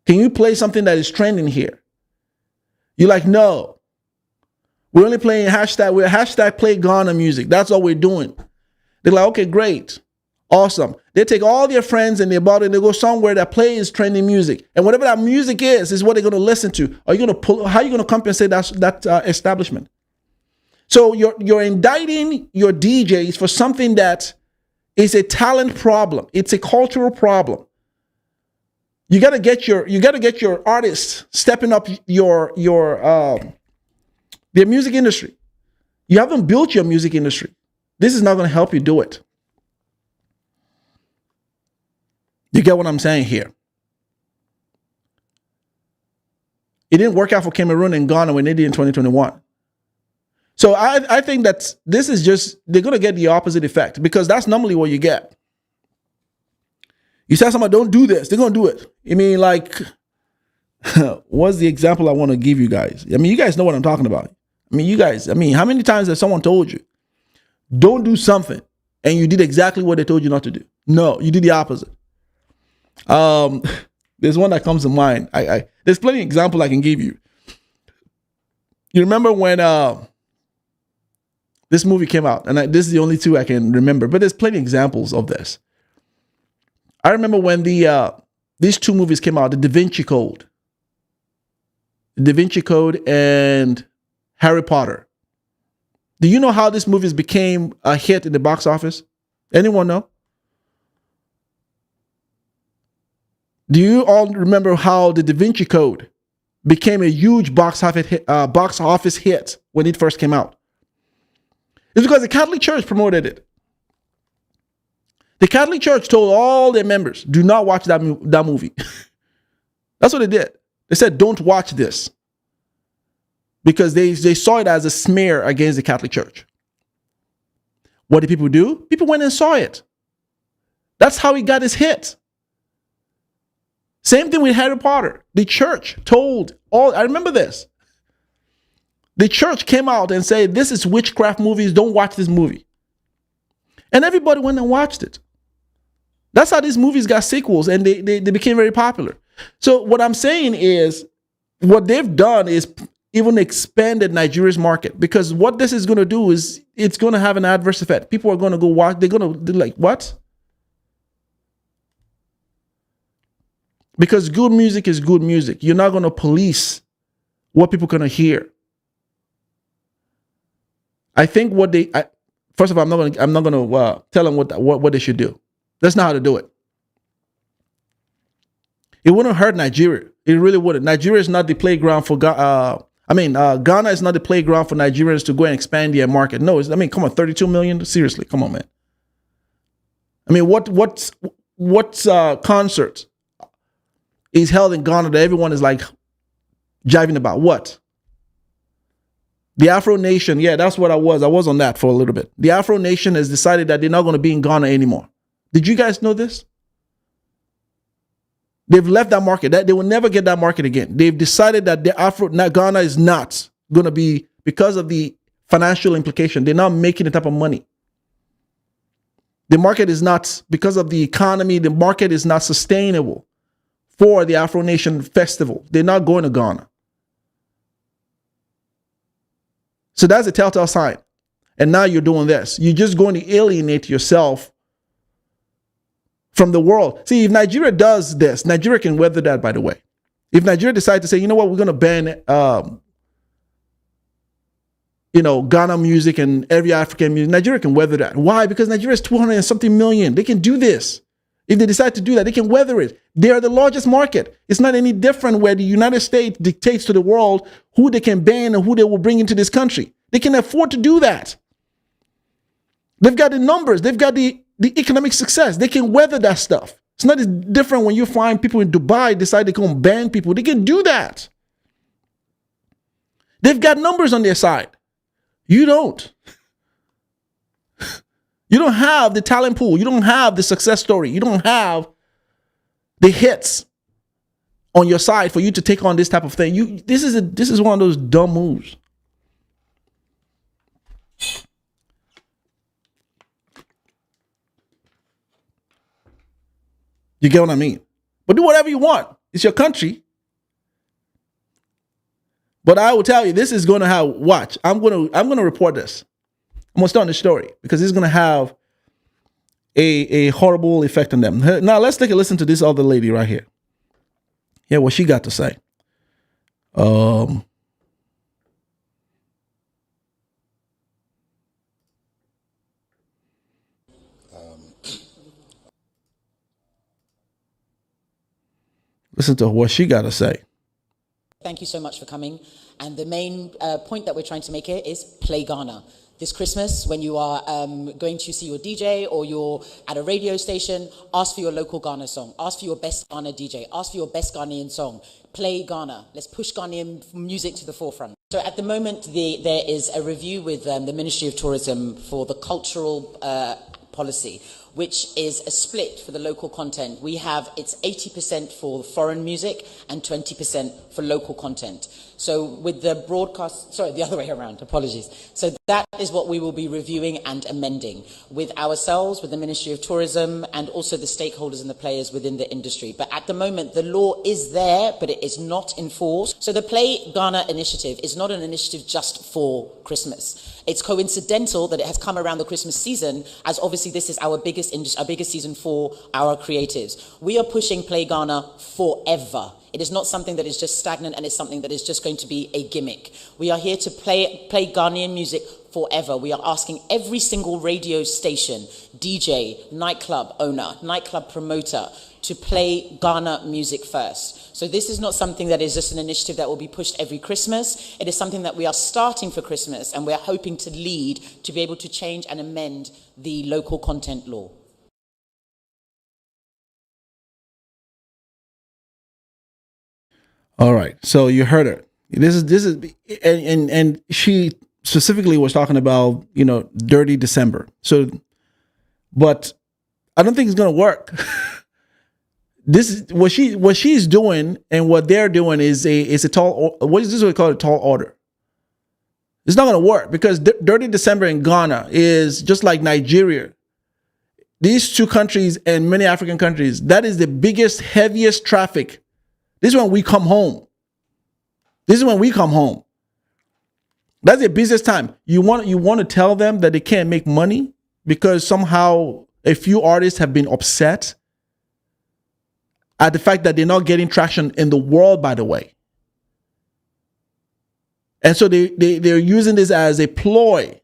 Can you play something that is trending here? You're like, no. We're only playing hashtag play Ghana music. That's all we're doing. They're like, okay, great. Awesome. They take all their friends and they they go somewhere that plays trending music. And whatever that music is what they're going to listen to. How are you going to compensate that establishment? So you're indicting your DJs for something that is a talent problem. It's a cultural problem. You gotta get your artists stepping up their music industry. You haven't built your music industry. This is not gonna help you do it. You get what I'm saying here? It didn't work out for Cameroon and Ghana when they did in 2021. So I think that this is just, they're going to get the opposite effect, because that's normally what you get. You tell somebody, don't do this, they're going to do it. I mean, like, what's the example I want to give you guys? I mean, you guys know what I'm talking about. How many times has someone told you, don't do something, and you did exactly what they told you not to do? No, you did the opposite. There's one that comes to mind. There's plenty of examples I can give you. You remember when this movie came out, and this is the only two I can remember, but there's plenty of examples of this. I remember when these two movies came out, the Da Vinci Code and Harry Potter. Do you know how these movies became a hit in the box office? Anyone know? Do you all remember how the Da Vinci Code became a huge box office hit when it first came out? It's because the Catholic Church promoted it. The Catholic Church told all their members, do not watch that movie. That's what they did. They said, don't watch this. Because they saw it as a smear against the Catholic Church. What did people do? People went and saw it. That's how he got his hit. Same thing with Harry Potter. The church told all, I remember this. The church came out and said, this is witchcraft movies, don't watch this movie. And everybody went and watched it. That's how these movies got sequels, and they became very popular. So what I'm saying is, what they've done is even expanded Nigeria's market, because what this is going to do is it's going to have an adverse effect. People are going to go watch, they're like, what? Because good music is good music. You're not going to police what people are going to hear. I think first of all, I'm not going to tell them what they should do. That's not how to do it. It wouldn't hurt Nigeria. It really wouldn't. Nigeria is not the playground for Ghana is not the playground for Nigerians to go and expand their market. No, come on, 32 million. Seriously, come on, man. I mean, what concert is held in Ghana that everyone is like jiving about? What? The Afro Nation, yeah, that's what I was. I was on that for a little bit. The Afro Nation has decided that they're not going to be in Ghana anymore. Did you guys know this? They've left that market. They will never get that market again. They've decided that Ghana is not going to be, because of the financial implication. They're not making the type of money. The market is not, because of the economy, the market is not sustainable for the Afro Nation Festival. They're not going to Ghana. So that's a telltale sign. And now you're doing this. You're just going to alienate yourself from the world. See, if Nigeria does this, Nigeria can weather that, by the way. If Nigeria decides to say, you know what, we're going to ban, Ghana music and every African music, Nigeria can weather that. Why? Because Nigeria is 200 and something million. They can do this. If they decide to do that, they can weather it. They are the largest market. It's not any different where the United States dictates to the world who they can ban and who they will bring into this country. They can afford to do that. They've got the numbers. They've got the economic success. They can weather that stuff. It's not as different when you find people in Dubai decide they can ban people. They can do that. They've got numbers on their side. You don't. You don't have the talent pool. You don't have the success story. You don't have the hits on your side for you to take on this type of thing. This is one of those dumb moves. You get what I mean? But do whatever you want. It's your country. But I will tell you, this is going to have, watch. I'm going to report this. I'm going to start on the story because it's going to have a horrible effect on them. Now, let's take a listen to this other lady right here. Yeah, what she got to say. Listen to what she got to say. Thank you so much for coming. And the main point that we're trying to make here is play Ghana. This Christmas, when you are going to see your DJ or you're at a radio station, ask for your local Ghana song. Ask for your best Ghana DJ. Ask for your best Ghanaian song. Play Ghana. Let's push Ghanaian music to the forefront. So at the moment, there is a review with the Ministry of Tourism for the cultural policy, which is a split for the local content. We have, it's 80% for foreign music and 20% for local content. So with the broadcast, sorry, the other way around, apologies. So that is what we will be reviewing and amending with ourselves, with the Ministry of Tourism, and also the stakeholders and the players within the industry. But at the moment, the law is there, but it is not enforced. So the Play Ghana initiative is not an initiative just for Christmas. It's coincidental that it has come around the Christmas season, as obviously this is our biggest season for our creatives. We are pushing Play Ghana forever. It is not something that is just stagnant and it's something that is just going to be a gimmick. We are here to play Ghanaian music forever. We are asking every single radio station, DJ, nightclub owner, nightclub promoter to play Ghana music first. So this is not something that is just an initiative that will be pushed every Christmas. It is something that we are starting for Christmas and we're hoping to lead to be able to change and amend the local content law. All right. So you heard her. This is and she specifically was talking about, Dirty December. So, but I don't think it's going to work. This is what she's doing and what they're doing is a tall, what is this what we call a tall order? It's not going to work because Dirty December in Ghana is just like Nigeria. These two countries and many African countries, that is the biggest, heaviest traffic. This is when we come home. This is when we come home. That's the busiest time. You want to tell them that they can't make money because somehow a few artists have been upset at the fact that they're not getting traction in the world, by the way. And so they're using this as a ploy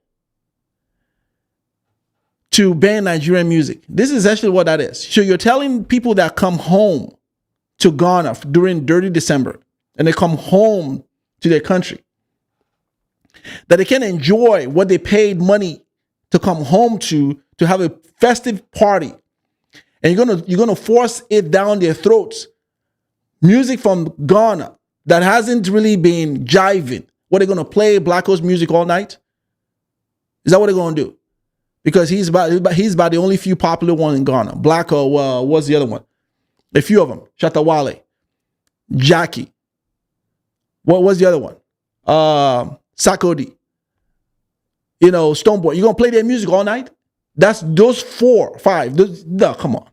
to ban Nigerian music. This is actually what that is. So you're telling people that come home to Ghana during Dirty December and they come home to their country that they can enjoy what they paid money to come home to have a festive party, and you're gonna force it down their throats. Music from Ghana that hasn't really been jiving. What, they're gonna play Black Coast music all night? Is that what they're gonna do? Because he's about the only few popular one in Ghana. Blacko, what's the other one? A few of them. Shatawale, Jackie. What was the other one? Sakodi. Stoneboy. You're gonna play their music all night? That's those 4, 5. No, come on.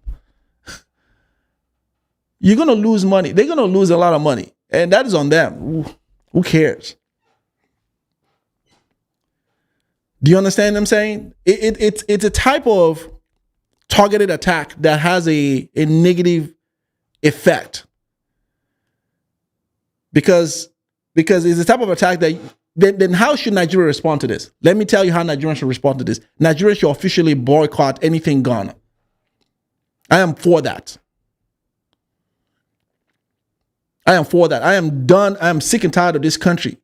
You're gonna lose money. They're gonna lose a lot of money, and that is on them. Who cares? Do you understand what I'm saying? It's a type of targeted attack that has a negative effect. Because it's a type of attack that then how should Nigeria respond to this? Let me tell you how Nigeria should respond to this. Nigeria should officially boycott anything Ghana. I am for that. I am for that. I am done. I am sick and tired of this country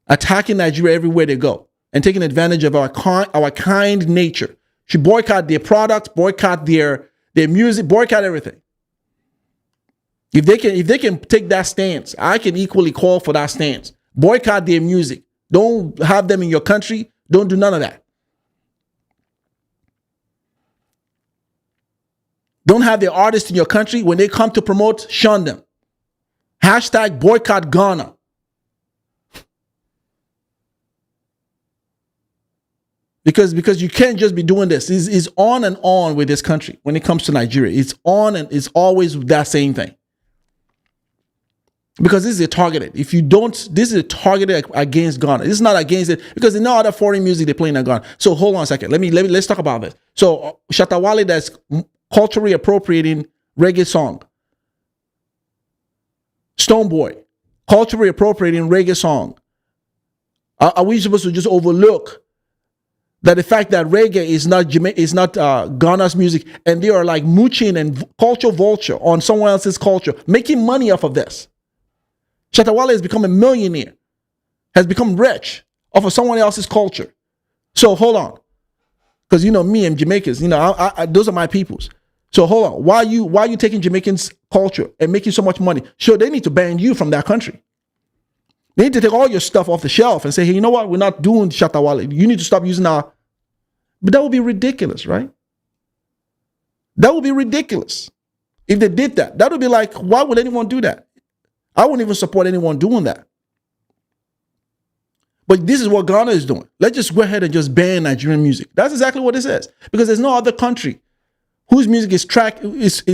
attacking Nigeria everywhere they go and taking advantage of our kind nature. Should boycott their products, boycott their music, boycott everything. If they can take that stance, I can equally call for that stance. Boycott their music. Don't have them in your country. Don't do none of that. Don't have their artists in your country. When they come to promote, shun them. Hashtag boycott Ghana. Because you can't just be doing this. It's on and on with this country when it comes to Nigeria. It's on and it's always that same thing. Because this is a targeted. If you don't, this is a targeted against Ghana. This is not against it because there's no other foreign music they're playing in Ghana. So hold on a second. Let's talk about this. So Shatawale, that's culturally appropriating reggae song. Stoneboy, culturally appropriating reggae song. Are we supposed to just overlook That the fact that reggae is not Ghana's music, and they are like mooching and culture vulture on someone else's culture, making money off of this. Shatta Wale has become a millionaire, has become rich off of someone else's culture. So hold on, because me and Jamaicans, those are my peoples. So hold on, why are you taking Jamaicans' culture and making so much money? Sure, they need to ban you from that country. They need to take all your stuff off the shelf and say, hey, you know what? We're not doing Shatta Wale. You need to stop using our. But that would be ridiculous, right? That would be ridiculous if they did that. That would be like, why would anyone do that? I wouldn't even support anyone doing that. But this is what Ghana is doing. Let's just go ahead and just ban Nigerian music. That's exactly what it says. Because there's no other country whose music is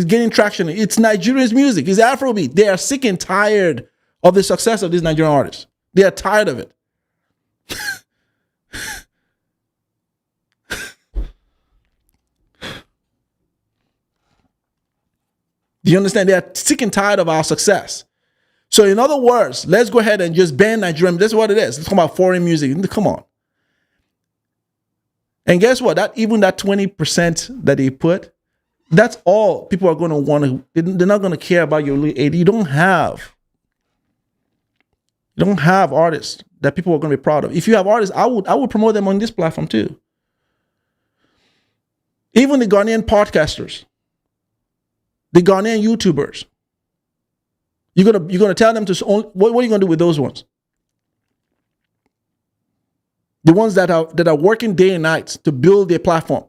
getting traction. It's Nigeria's music. It's Afrobeat. They are sick and tired of the success of these Nigerian artists. They are tired of it. Do you understand? They are sick and tired of our success. So in other words, let's go ahead and just ban Nigerian. That's what it is. Let's talk about foreign music. Come on. And guess what? Even that 20% that they put, that's all people are going to want to. They're not going to care about your aid. You don't have artists that people are going to be proud of. If you have artists, I would promote them on this platform too. Even the Ghanaian podcasters, the Ghanaian YouTubers. You're gonna tell them to what are you gonna do with those ones? The ones that are working day and night to build their platform.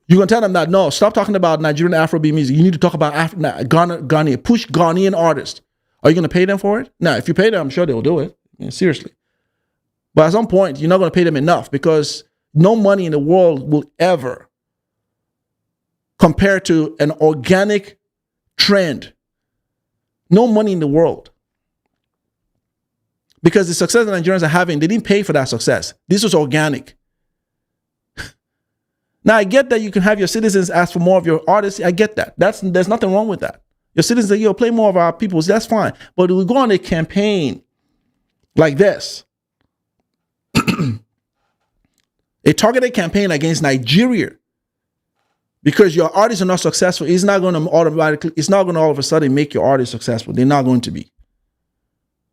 You're gonna tell them that no, stop talking about Nigerian Afrobeat music. You need to talk about Ghanaian, push Ghanaian artists. Are you gonna pay them for it? Now, if you pay them, I'm sure they'll do it. Seriously. But at some point, you're not gonna pay them enough because no money in the world will ever compare to an organic trend. No money in the world. Because the success that Nigerians are having, they didn't pay for that success. This was organic. Now, I get that you can have your citizens ask for more of your artists. I get that. There's nothing wrong with that. Your citizens say, play more of our peoples. That's fine. But we go on a campaign like this, a targeted campaign against Nigeria, because your artists are not successful, it's not going to all of a sudden make your artists successful. They're not going to be.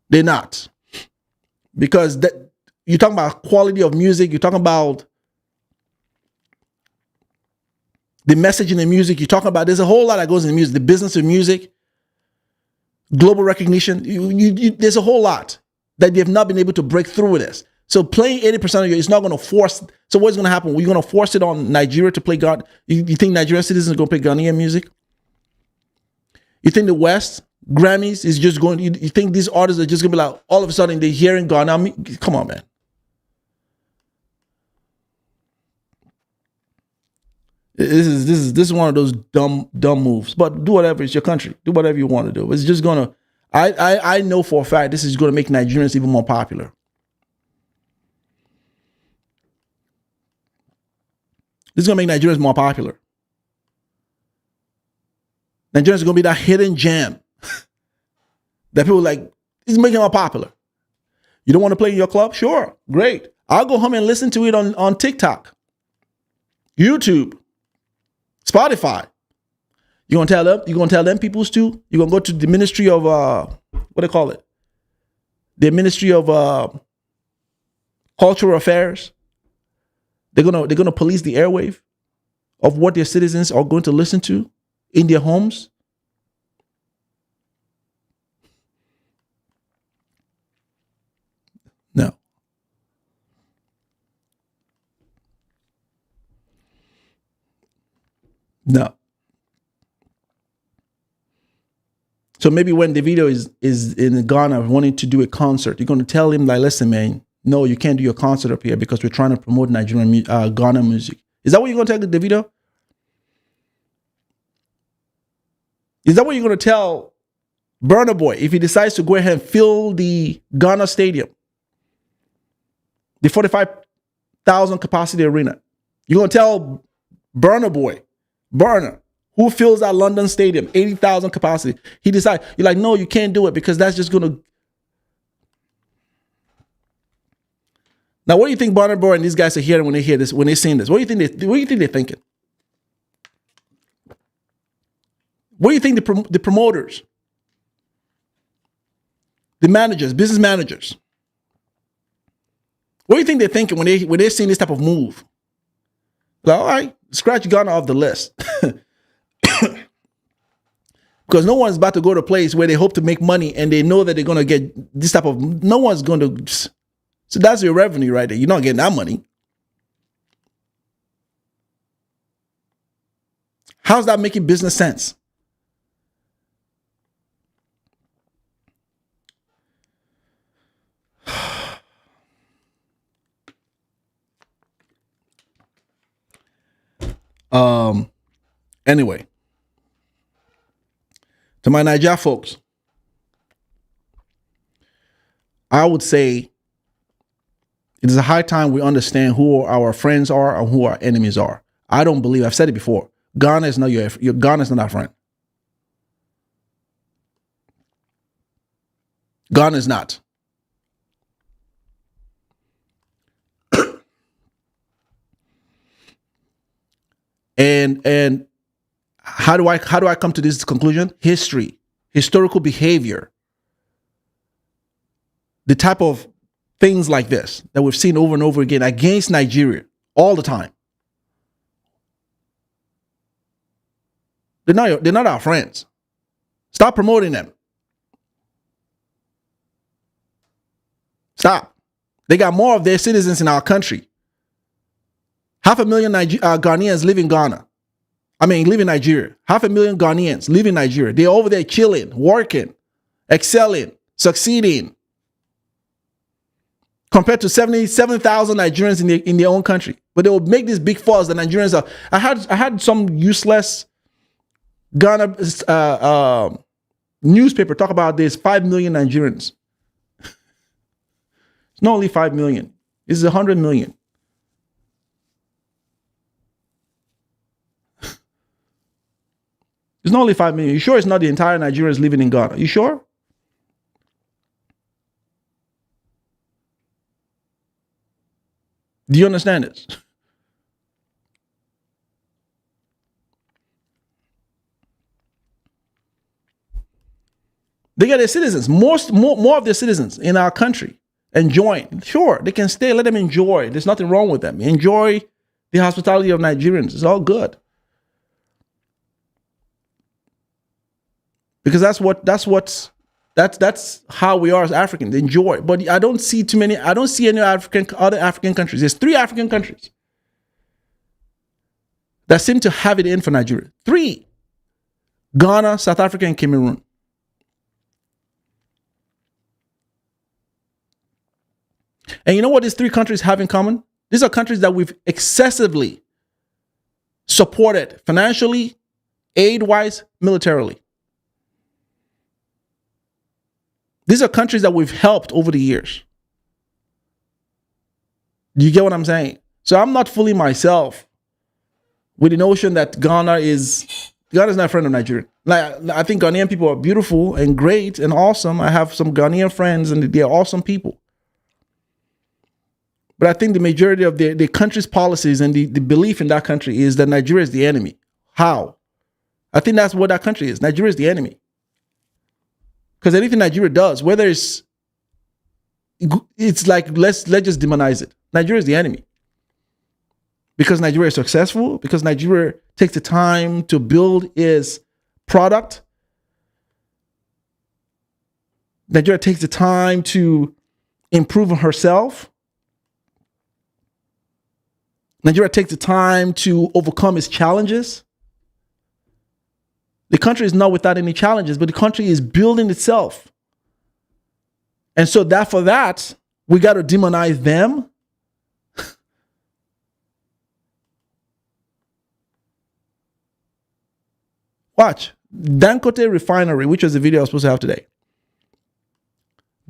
They're not. Because you're talking about quality of music, you're talking about the message in the music, you're talking about, there's a whole lot that goes in the music, the business of music, global recognition. There's a whole lot that they've not been able to break through with this. So playing 80% of it's not going to force. So what's going to happen? We're going to force it on Nigeria to play God. You think Nigerian citizens are going to play Ghanaian music? You think the West, Grammys, is just going, you think these artists are just going to be like, all of a sudden they're hearing Ghana? Come on, man. This is one of those dumb moves. But do whatever. It's your country. Do whatever you want to do. It's just going to, I know for a fact this is going to make Nigerians even more popular. This is going to make Nigerians more popular. Nigerians are going to be that hidden gem that people like, it's making them more popular. You don't want to play in your club? Sure, great. I'll go home and listen to it on TikTok, YouTube, Spotify. You're going to tell them peoples too? You're going to go to the Ministry of, what do they call it? The Ministry of Cultural Affairs. They're gonna police the airwave of what their citizens are going to listen to in their homes. No. No. So maybe when the video is in Ghana wanting to do a concert, you're going to tell him like, listen, man, no, you can't do your concert up here because we're trying to promote Nigerian Ghana music. Is that what you're going to tell the video? Is that what you're going to tell Burna Boy if he decides to go ahead and fill the Ghana stadium, the 45,000 capacity arena? You're going to tell Burna Boy, who fills that London stadium, 80,000 capacity. He decides, you're like, no, you can't do it because that's just going to. Now, what do you think Bonner Boy and these guys are hearing when they hear this, when they're seeing this? What do you think they're thinking? What do you think the promoters, the managers, business managers, what do you think they're thinking when they're seeing this type of move? Like, all right, scratch Ghana off the list. Because no one's about to go to a place where they hope to make money and they know that they're going to get this type of, no one's going to, so that's your revenue right there. You're not getting that money. How's that making business sense? Anyway, to my Niger folks, I would say it is a high time we understand who our friends are and who our enemies are. I don't believe, I've said it before, Ghana is not your Ghana is not our friend. Ghana is not. And how do I come to this conclusion? Historical behavior, the type of things like this that we've seen over and over again against Nigeria all the time. They're not our friends. Stop promoting them. Stop. They got more of their citizens in our country. 500,000 Ghanaians live in Ghana. Live in Nigeria. 500,000 Ghanaians live in Nigeria. They're over there chilling, working, excelling, succeeding. Compared to 77,000 Nigerians in their own country. But they will make this big fuss that Nigerians are. I had some useless Ghana newspaper talk about this 5 million Nigerians. It's not only 5 million. It's 100 million. It's not only 5 million. You sure it's not the entire Nigerians living in Ghana? You sure? Do you understand this? They got their citizens, more of their citizens in our country enjoying. Sure, they can stay. Let them enjoy. There's nothing wrong with them. Enjoy the hospitality of Nigerians. It's all good. Because that's how we are as Africans. Enjoy. But I don't see any other African countries. There's 3 African countries that seem to have it in for Nigeria. 3. Ghana, South Africa, and Cameroon. And you know what these 3 countries have in common? These are countries that we've excessively supported financially, aid-wise, militarily. These are countries that we've helped over the years. Do you get what I'm saying? So I'm not fooling myself with the notion that Ghana is not a friend of Nigeria. Like, I think Ghanaian people are beautiful and great and awesome. I have some Ghanaian friends and they're awesome people. But I think the majority of the country's policies and the belief in that country is that Nigeria is the enemy. How? I think that's what that country is. Nigeria is the enemy. Because anything Nigeria does, whether it's like, let's just demonize it. Nigeria is the enemy. Because Nigeria is successful, because Nigeria takes the time to build its product. Nigeria takes the time to improve on herself. Nigeria takes the time to overcome its challenges. The country is not without any challenges, but the country is building itself. And so for that, we got to demonize them. Watch. Dangote Refinery, which was the video I was supposed to have today.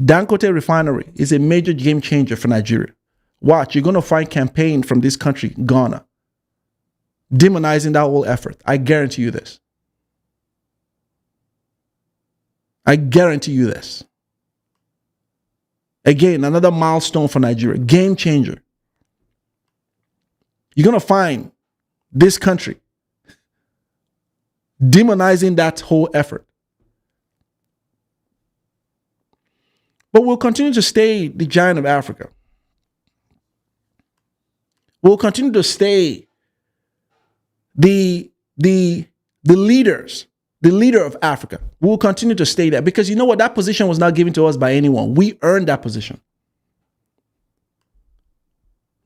Dangote Refinery is a major game changer for Nigeria. Watch, you're going to find campaign from this country, Ghana, demonizing that whole effort. I guarantee you this. I guarantee you this. Again, another milestone for Nigeria. Game changer. You're going to find this country demonizing that whole effort. But we'll continue to stay the giant of Africa. We'll continue to stay the leaders, the leader of Africa. We'll continue to stay there because you know what? That position was not given to us by anyone. We earned that position.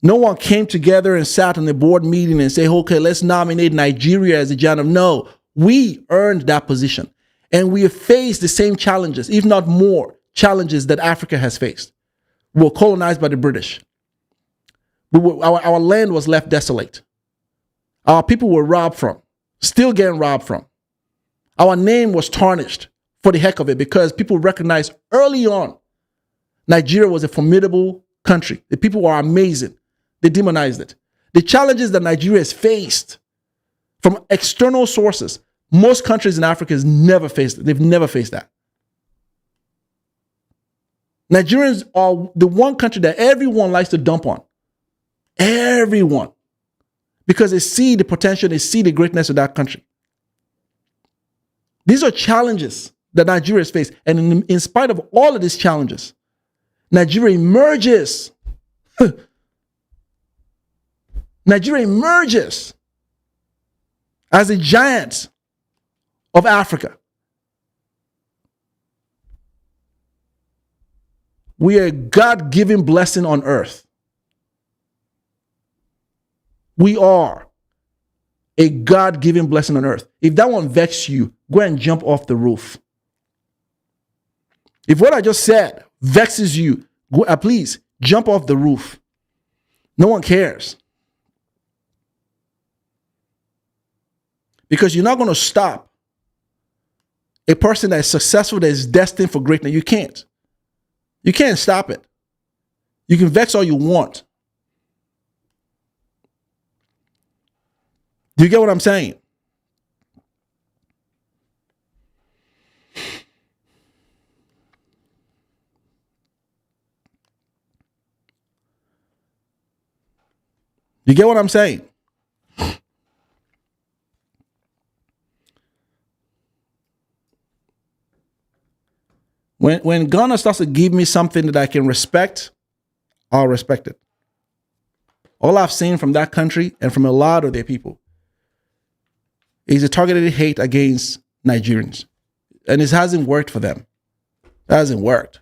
No one came together and sat on the board meeting and say, okay, let's nominate Nigeria as the giant of. No, we earned that position. And we have faced the same challenges, if not more challenges that Africa has faced. We were colonized by the British. Our land was left desolate. Our people were robbed from, still getting robbed from. Our name was tarnished for the heck of it because people recognized early on Nigeria was a formidable country. The people were amazing. They demonized it. The challenges that Nigeria has faced from external sources, most countries in Africa has never faced it. They've never faced that. Nigerians are the one country that everyone likes to dump on. Everyone. Because they see the potential, they see the greatness of that country. These are challenges that Nigeria has faced. And in spite of all of these challenges, Nigeria emerges. Nigeria emerges as a giant of Africa. We are a God-given blessing on earth. We are a God-given blessing on earth. If that one vexes you, go and jump off the roof. If what I just said vexes you, please jump off the roof. No one cares. Because you're not going to stop a person that is successful, that is destined for greatness. You can't. You can't stop it. You can vex all you want. Do you get what I'm saying? You get what I'm saying? When Ghana starts to give me something that I can respect, I'll respect it. All I've seen from that country and from a lot of their people is a targeted hate against Nigerians. And it hasn't worked for them. It hasn't worked.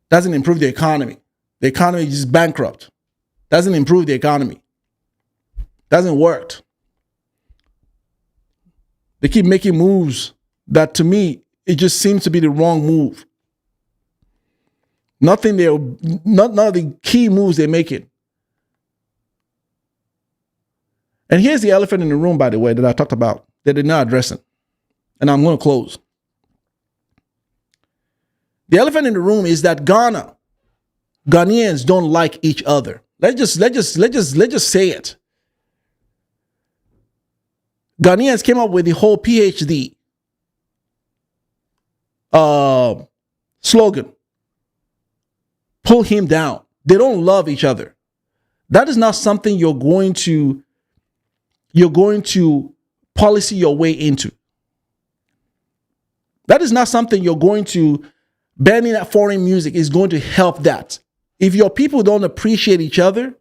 Doesn't improve the economy. The economy is just bankrupt. Doesn't improve the economy. Doesn't work. They keep making moves that to me, it just seems to be the wrong move. None of the key moves they're making. And here's the elephant in the room, by the way, that I talked about that they're not addressing. And I'm going to close. The elephant in the room is that Ghanaians don't like each other. Let's just say it. Ghanaians came up with the whole PhD slogan. Pull him down. They don't love each other. That is not something you're going to policy your way into. That is not something you're going to banning that foreign music is going to help that. If your people don't appreciate each other,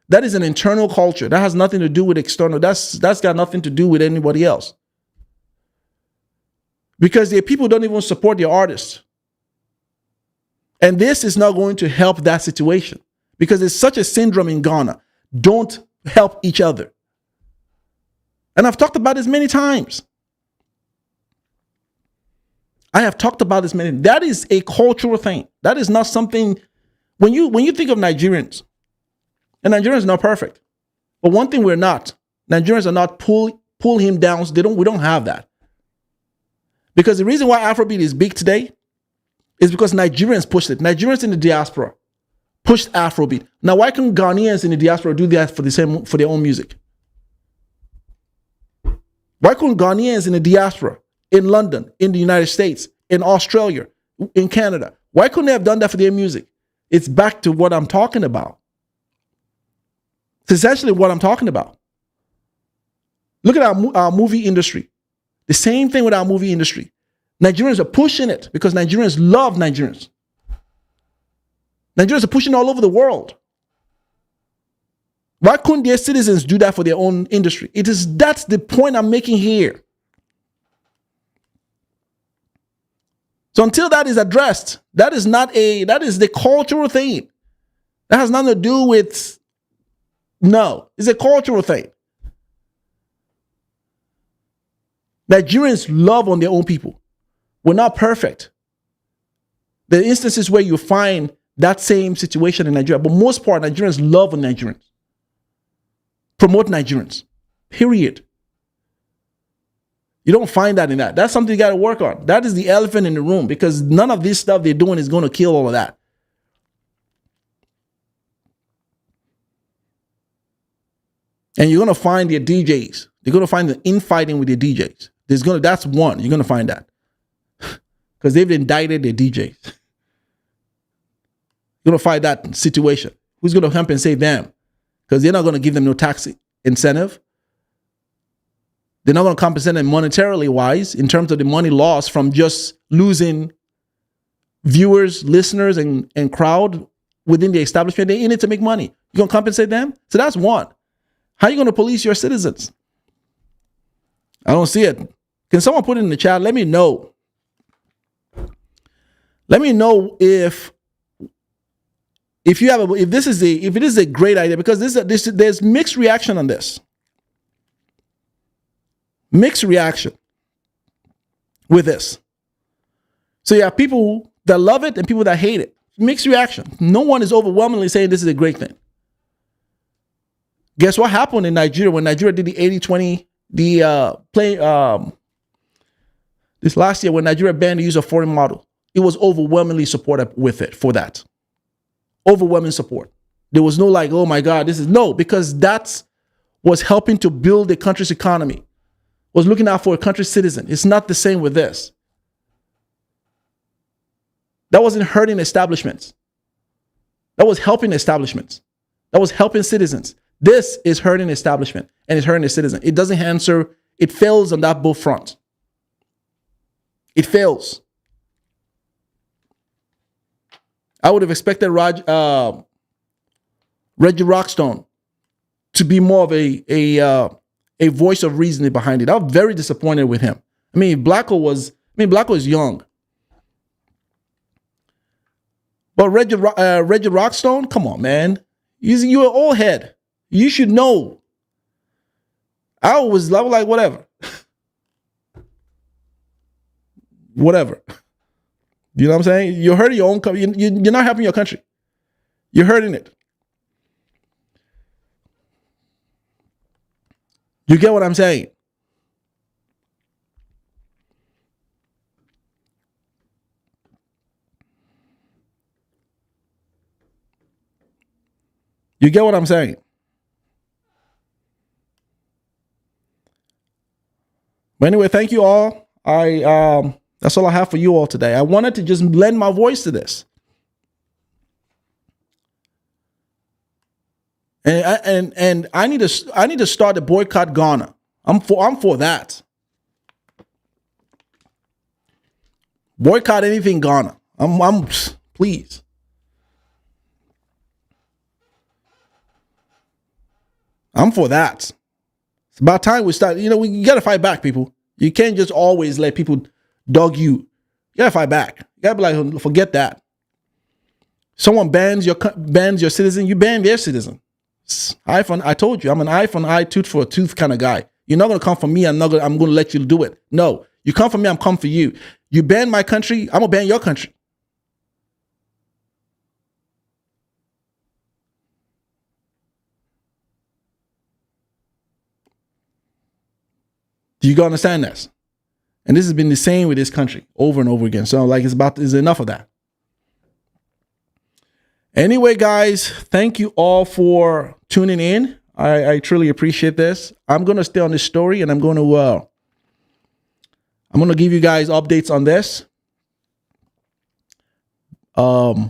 that is an internal culture. That has nothing to do with external. That's got nothing to do with anybody else. Because their people don't even support their artists. And this is not going to help that situation. Because there's such a syndrome in Ghana. Don't help each other. And I've talked about this many times. I have talked about this many. That is a cultural thing. That is not something. When you think of Nigerians, and Nigerians are not perfect, but one thing we're not. Nigerians are not pull him down. We don't have that. Because the reason why Afrobeat is big today is because Nigerians pushed it. Nigerians in the diaspora pushed Afrobeat. Now, why can't Ghanaians in the diaspora do that for their own music? Why couldn't Ghanaians in the diaspora, in London, in the United States, in Australia, in Canada, Why couldn't they have done that for their music? It's back to what I'm talking about. It's essentially what I'm talking about. Look at our movie industry. The same thing with our movie industry. Nigerians are pushing it because Nigerians love Nigerians. Nigerians are pushing all over the world. Why couldn't their citizens do that for their own industry? That's the point I'm making here. So until that is addressed, that is the cultural thing. That has nothing to do with, no, it's a cultural thing. Nigerians love on their own people. We're not perfect. There are instances where you find that same situation in Nigeria, but most part, Nigerians love on Nigerians. Promote Nigerians. Period. You don't find that in that. That's something you got to work on. That is the elephant in the room because none of this stuff they're doing is going to kill all of that. And you're going to find their DJs. You're going to find the infighting with their DJs. That's one. You're going to find that. Because they've indicted their DJs. You're going to find that situation. Who's going to help and save them? Because they're not going to give them no tax incentive. They're not going to compensate them monetarily wise in terms of the money lost from just losing viewers, listeners, and crowd within the establishment. They're in it to make money. You're going to compensate them? So that's one. How are you going to police your citizens? I don't see it. Can someone put it in the chat? Let me know. Let me know if it is a great idea, because there's mixed reaction on this. Mixed reaction with this. So you have people that love it and people that hate it. Mixed reaction. No one is overwhelmingly saying this is a great thing. Guess what happened in Nigeria when Nigeria did the 80-20, this last year when Nigeria banned the use of foreign model? It was overwhelmingly supported with it for that. Overwhelming support. There was no like, oh my God, because that was helping to build the country's economy. Was looking out for a country's citizen. It's not the same with this. That wasn't hurting establishments. That was helping establishments. That was helping citizens. This is hurting establishment and it's hurting the citizen. It doesn't answer. It fails on that both fronts. It fails. I would have expected Reggie Rockstone to be more of a voice of reasoning behind it. I was very disappointed with him. Blacko is young. But Reggie Rockstone, come on, man. You're an old head. You should know. I was like, whatever. Whatever. You know what I'm saying? You're hurting your own country. You're not helping your country. You're hurting it. You get what I'm saying? You get what I'm saying? But anyway, thank you all. That's all I have for you all today. I wanted to just lend my voice to this. And I need to start the boycott Ghana. I'm for that. Boycott anything Ghana. I'm please. I'm for that. It's about time we start. We gotta fight back, people. You can't just always let people dog you. You gotta fight back. You gotta be like, forget that. Someone bans your citizen, you ban their citizen. I told you, I'm an eye for an eye, tooth for a tooth kind of guy. You're not gonna come for me. I'm gonna let you do it. No, you come for me. I'm coming for you. You ban my country. I'm gonna ban your country. Do you understand this? And this has been the same with this country over and over again. So it's enough of that. Anyway, guys, thank you all for tuning in. I truly appreciate this. I'm going to stay on this story and I'm going to give you guys updates on this. Because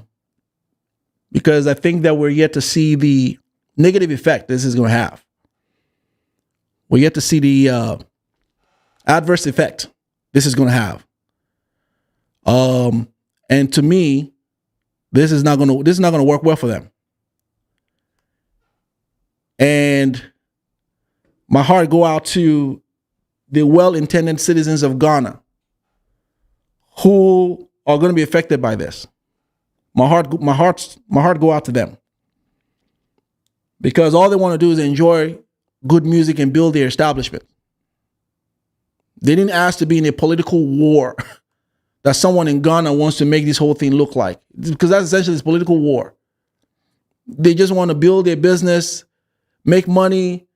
I think that we're yet to see the negative effect this is going to have. We're yet to see the adverse effect this is going to have. And to me, this is not going to work well for them. And my heart go out to the well-intended citizens of Ghana who are going to be affected by this. My heart go out to them, because all they want to do is enjoy good music and build their establishment. They didn't ask to be in a political war that someone in Ghana wants to make this whole thing look like, because that's essentially this political war. They just want to build their business, make money,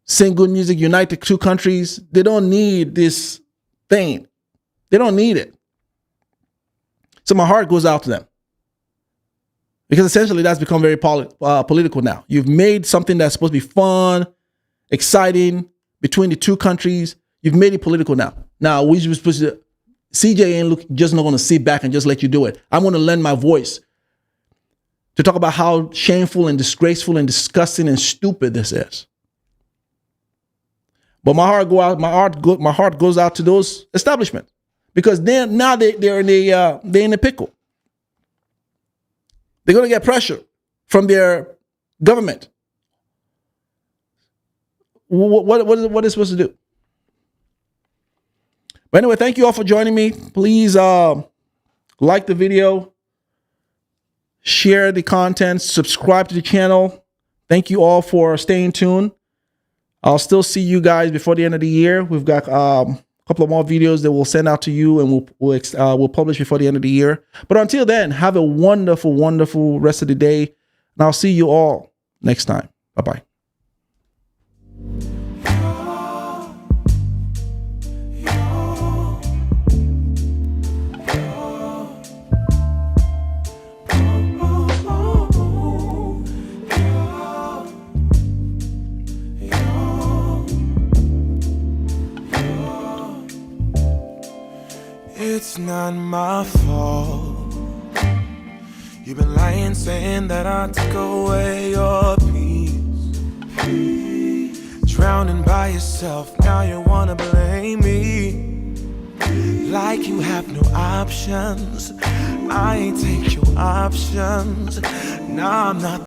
sing good music, unite the two countries. They don't need this thing. They don't need it. So my heart goes out to them, because essentially that's become very political now. You've made something that's supposed to be fun, exciting between the two countries. You've made it political now. Now we supposed to, CJ ain't just not going to sit back and just let you do it. I'm going to lend my voice to talk about how shameful and disgraceful and disgusting and stupid this is. But my heart goes out to those establishments, because they're in a pickle. They're going to get pressure from their government. What is supposed to do? But anyway, thank you all for joining me. Please like the video, share the content, subscribe to the channel. Thank you all for staying tuned. I'll still see you guys before the end of the year. We've got a couple of more videos that we'll send out to you, and we'll publish before the end of the year. But until then, have a wonderful, wonderful rest of the day. And I'll see you all next time. Bye-bye. It's not my fault. You've been lying, saying that I took away your peace. Drowning by yourself, now you wanna blame me. Like you have no options. I ain't take your options. Now I'm not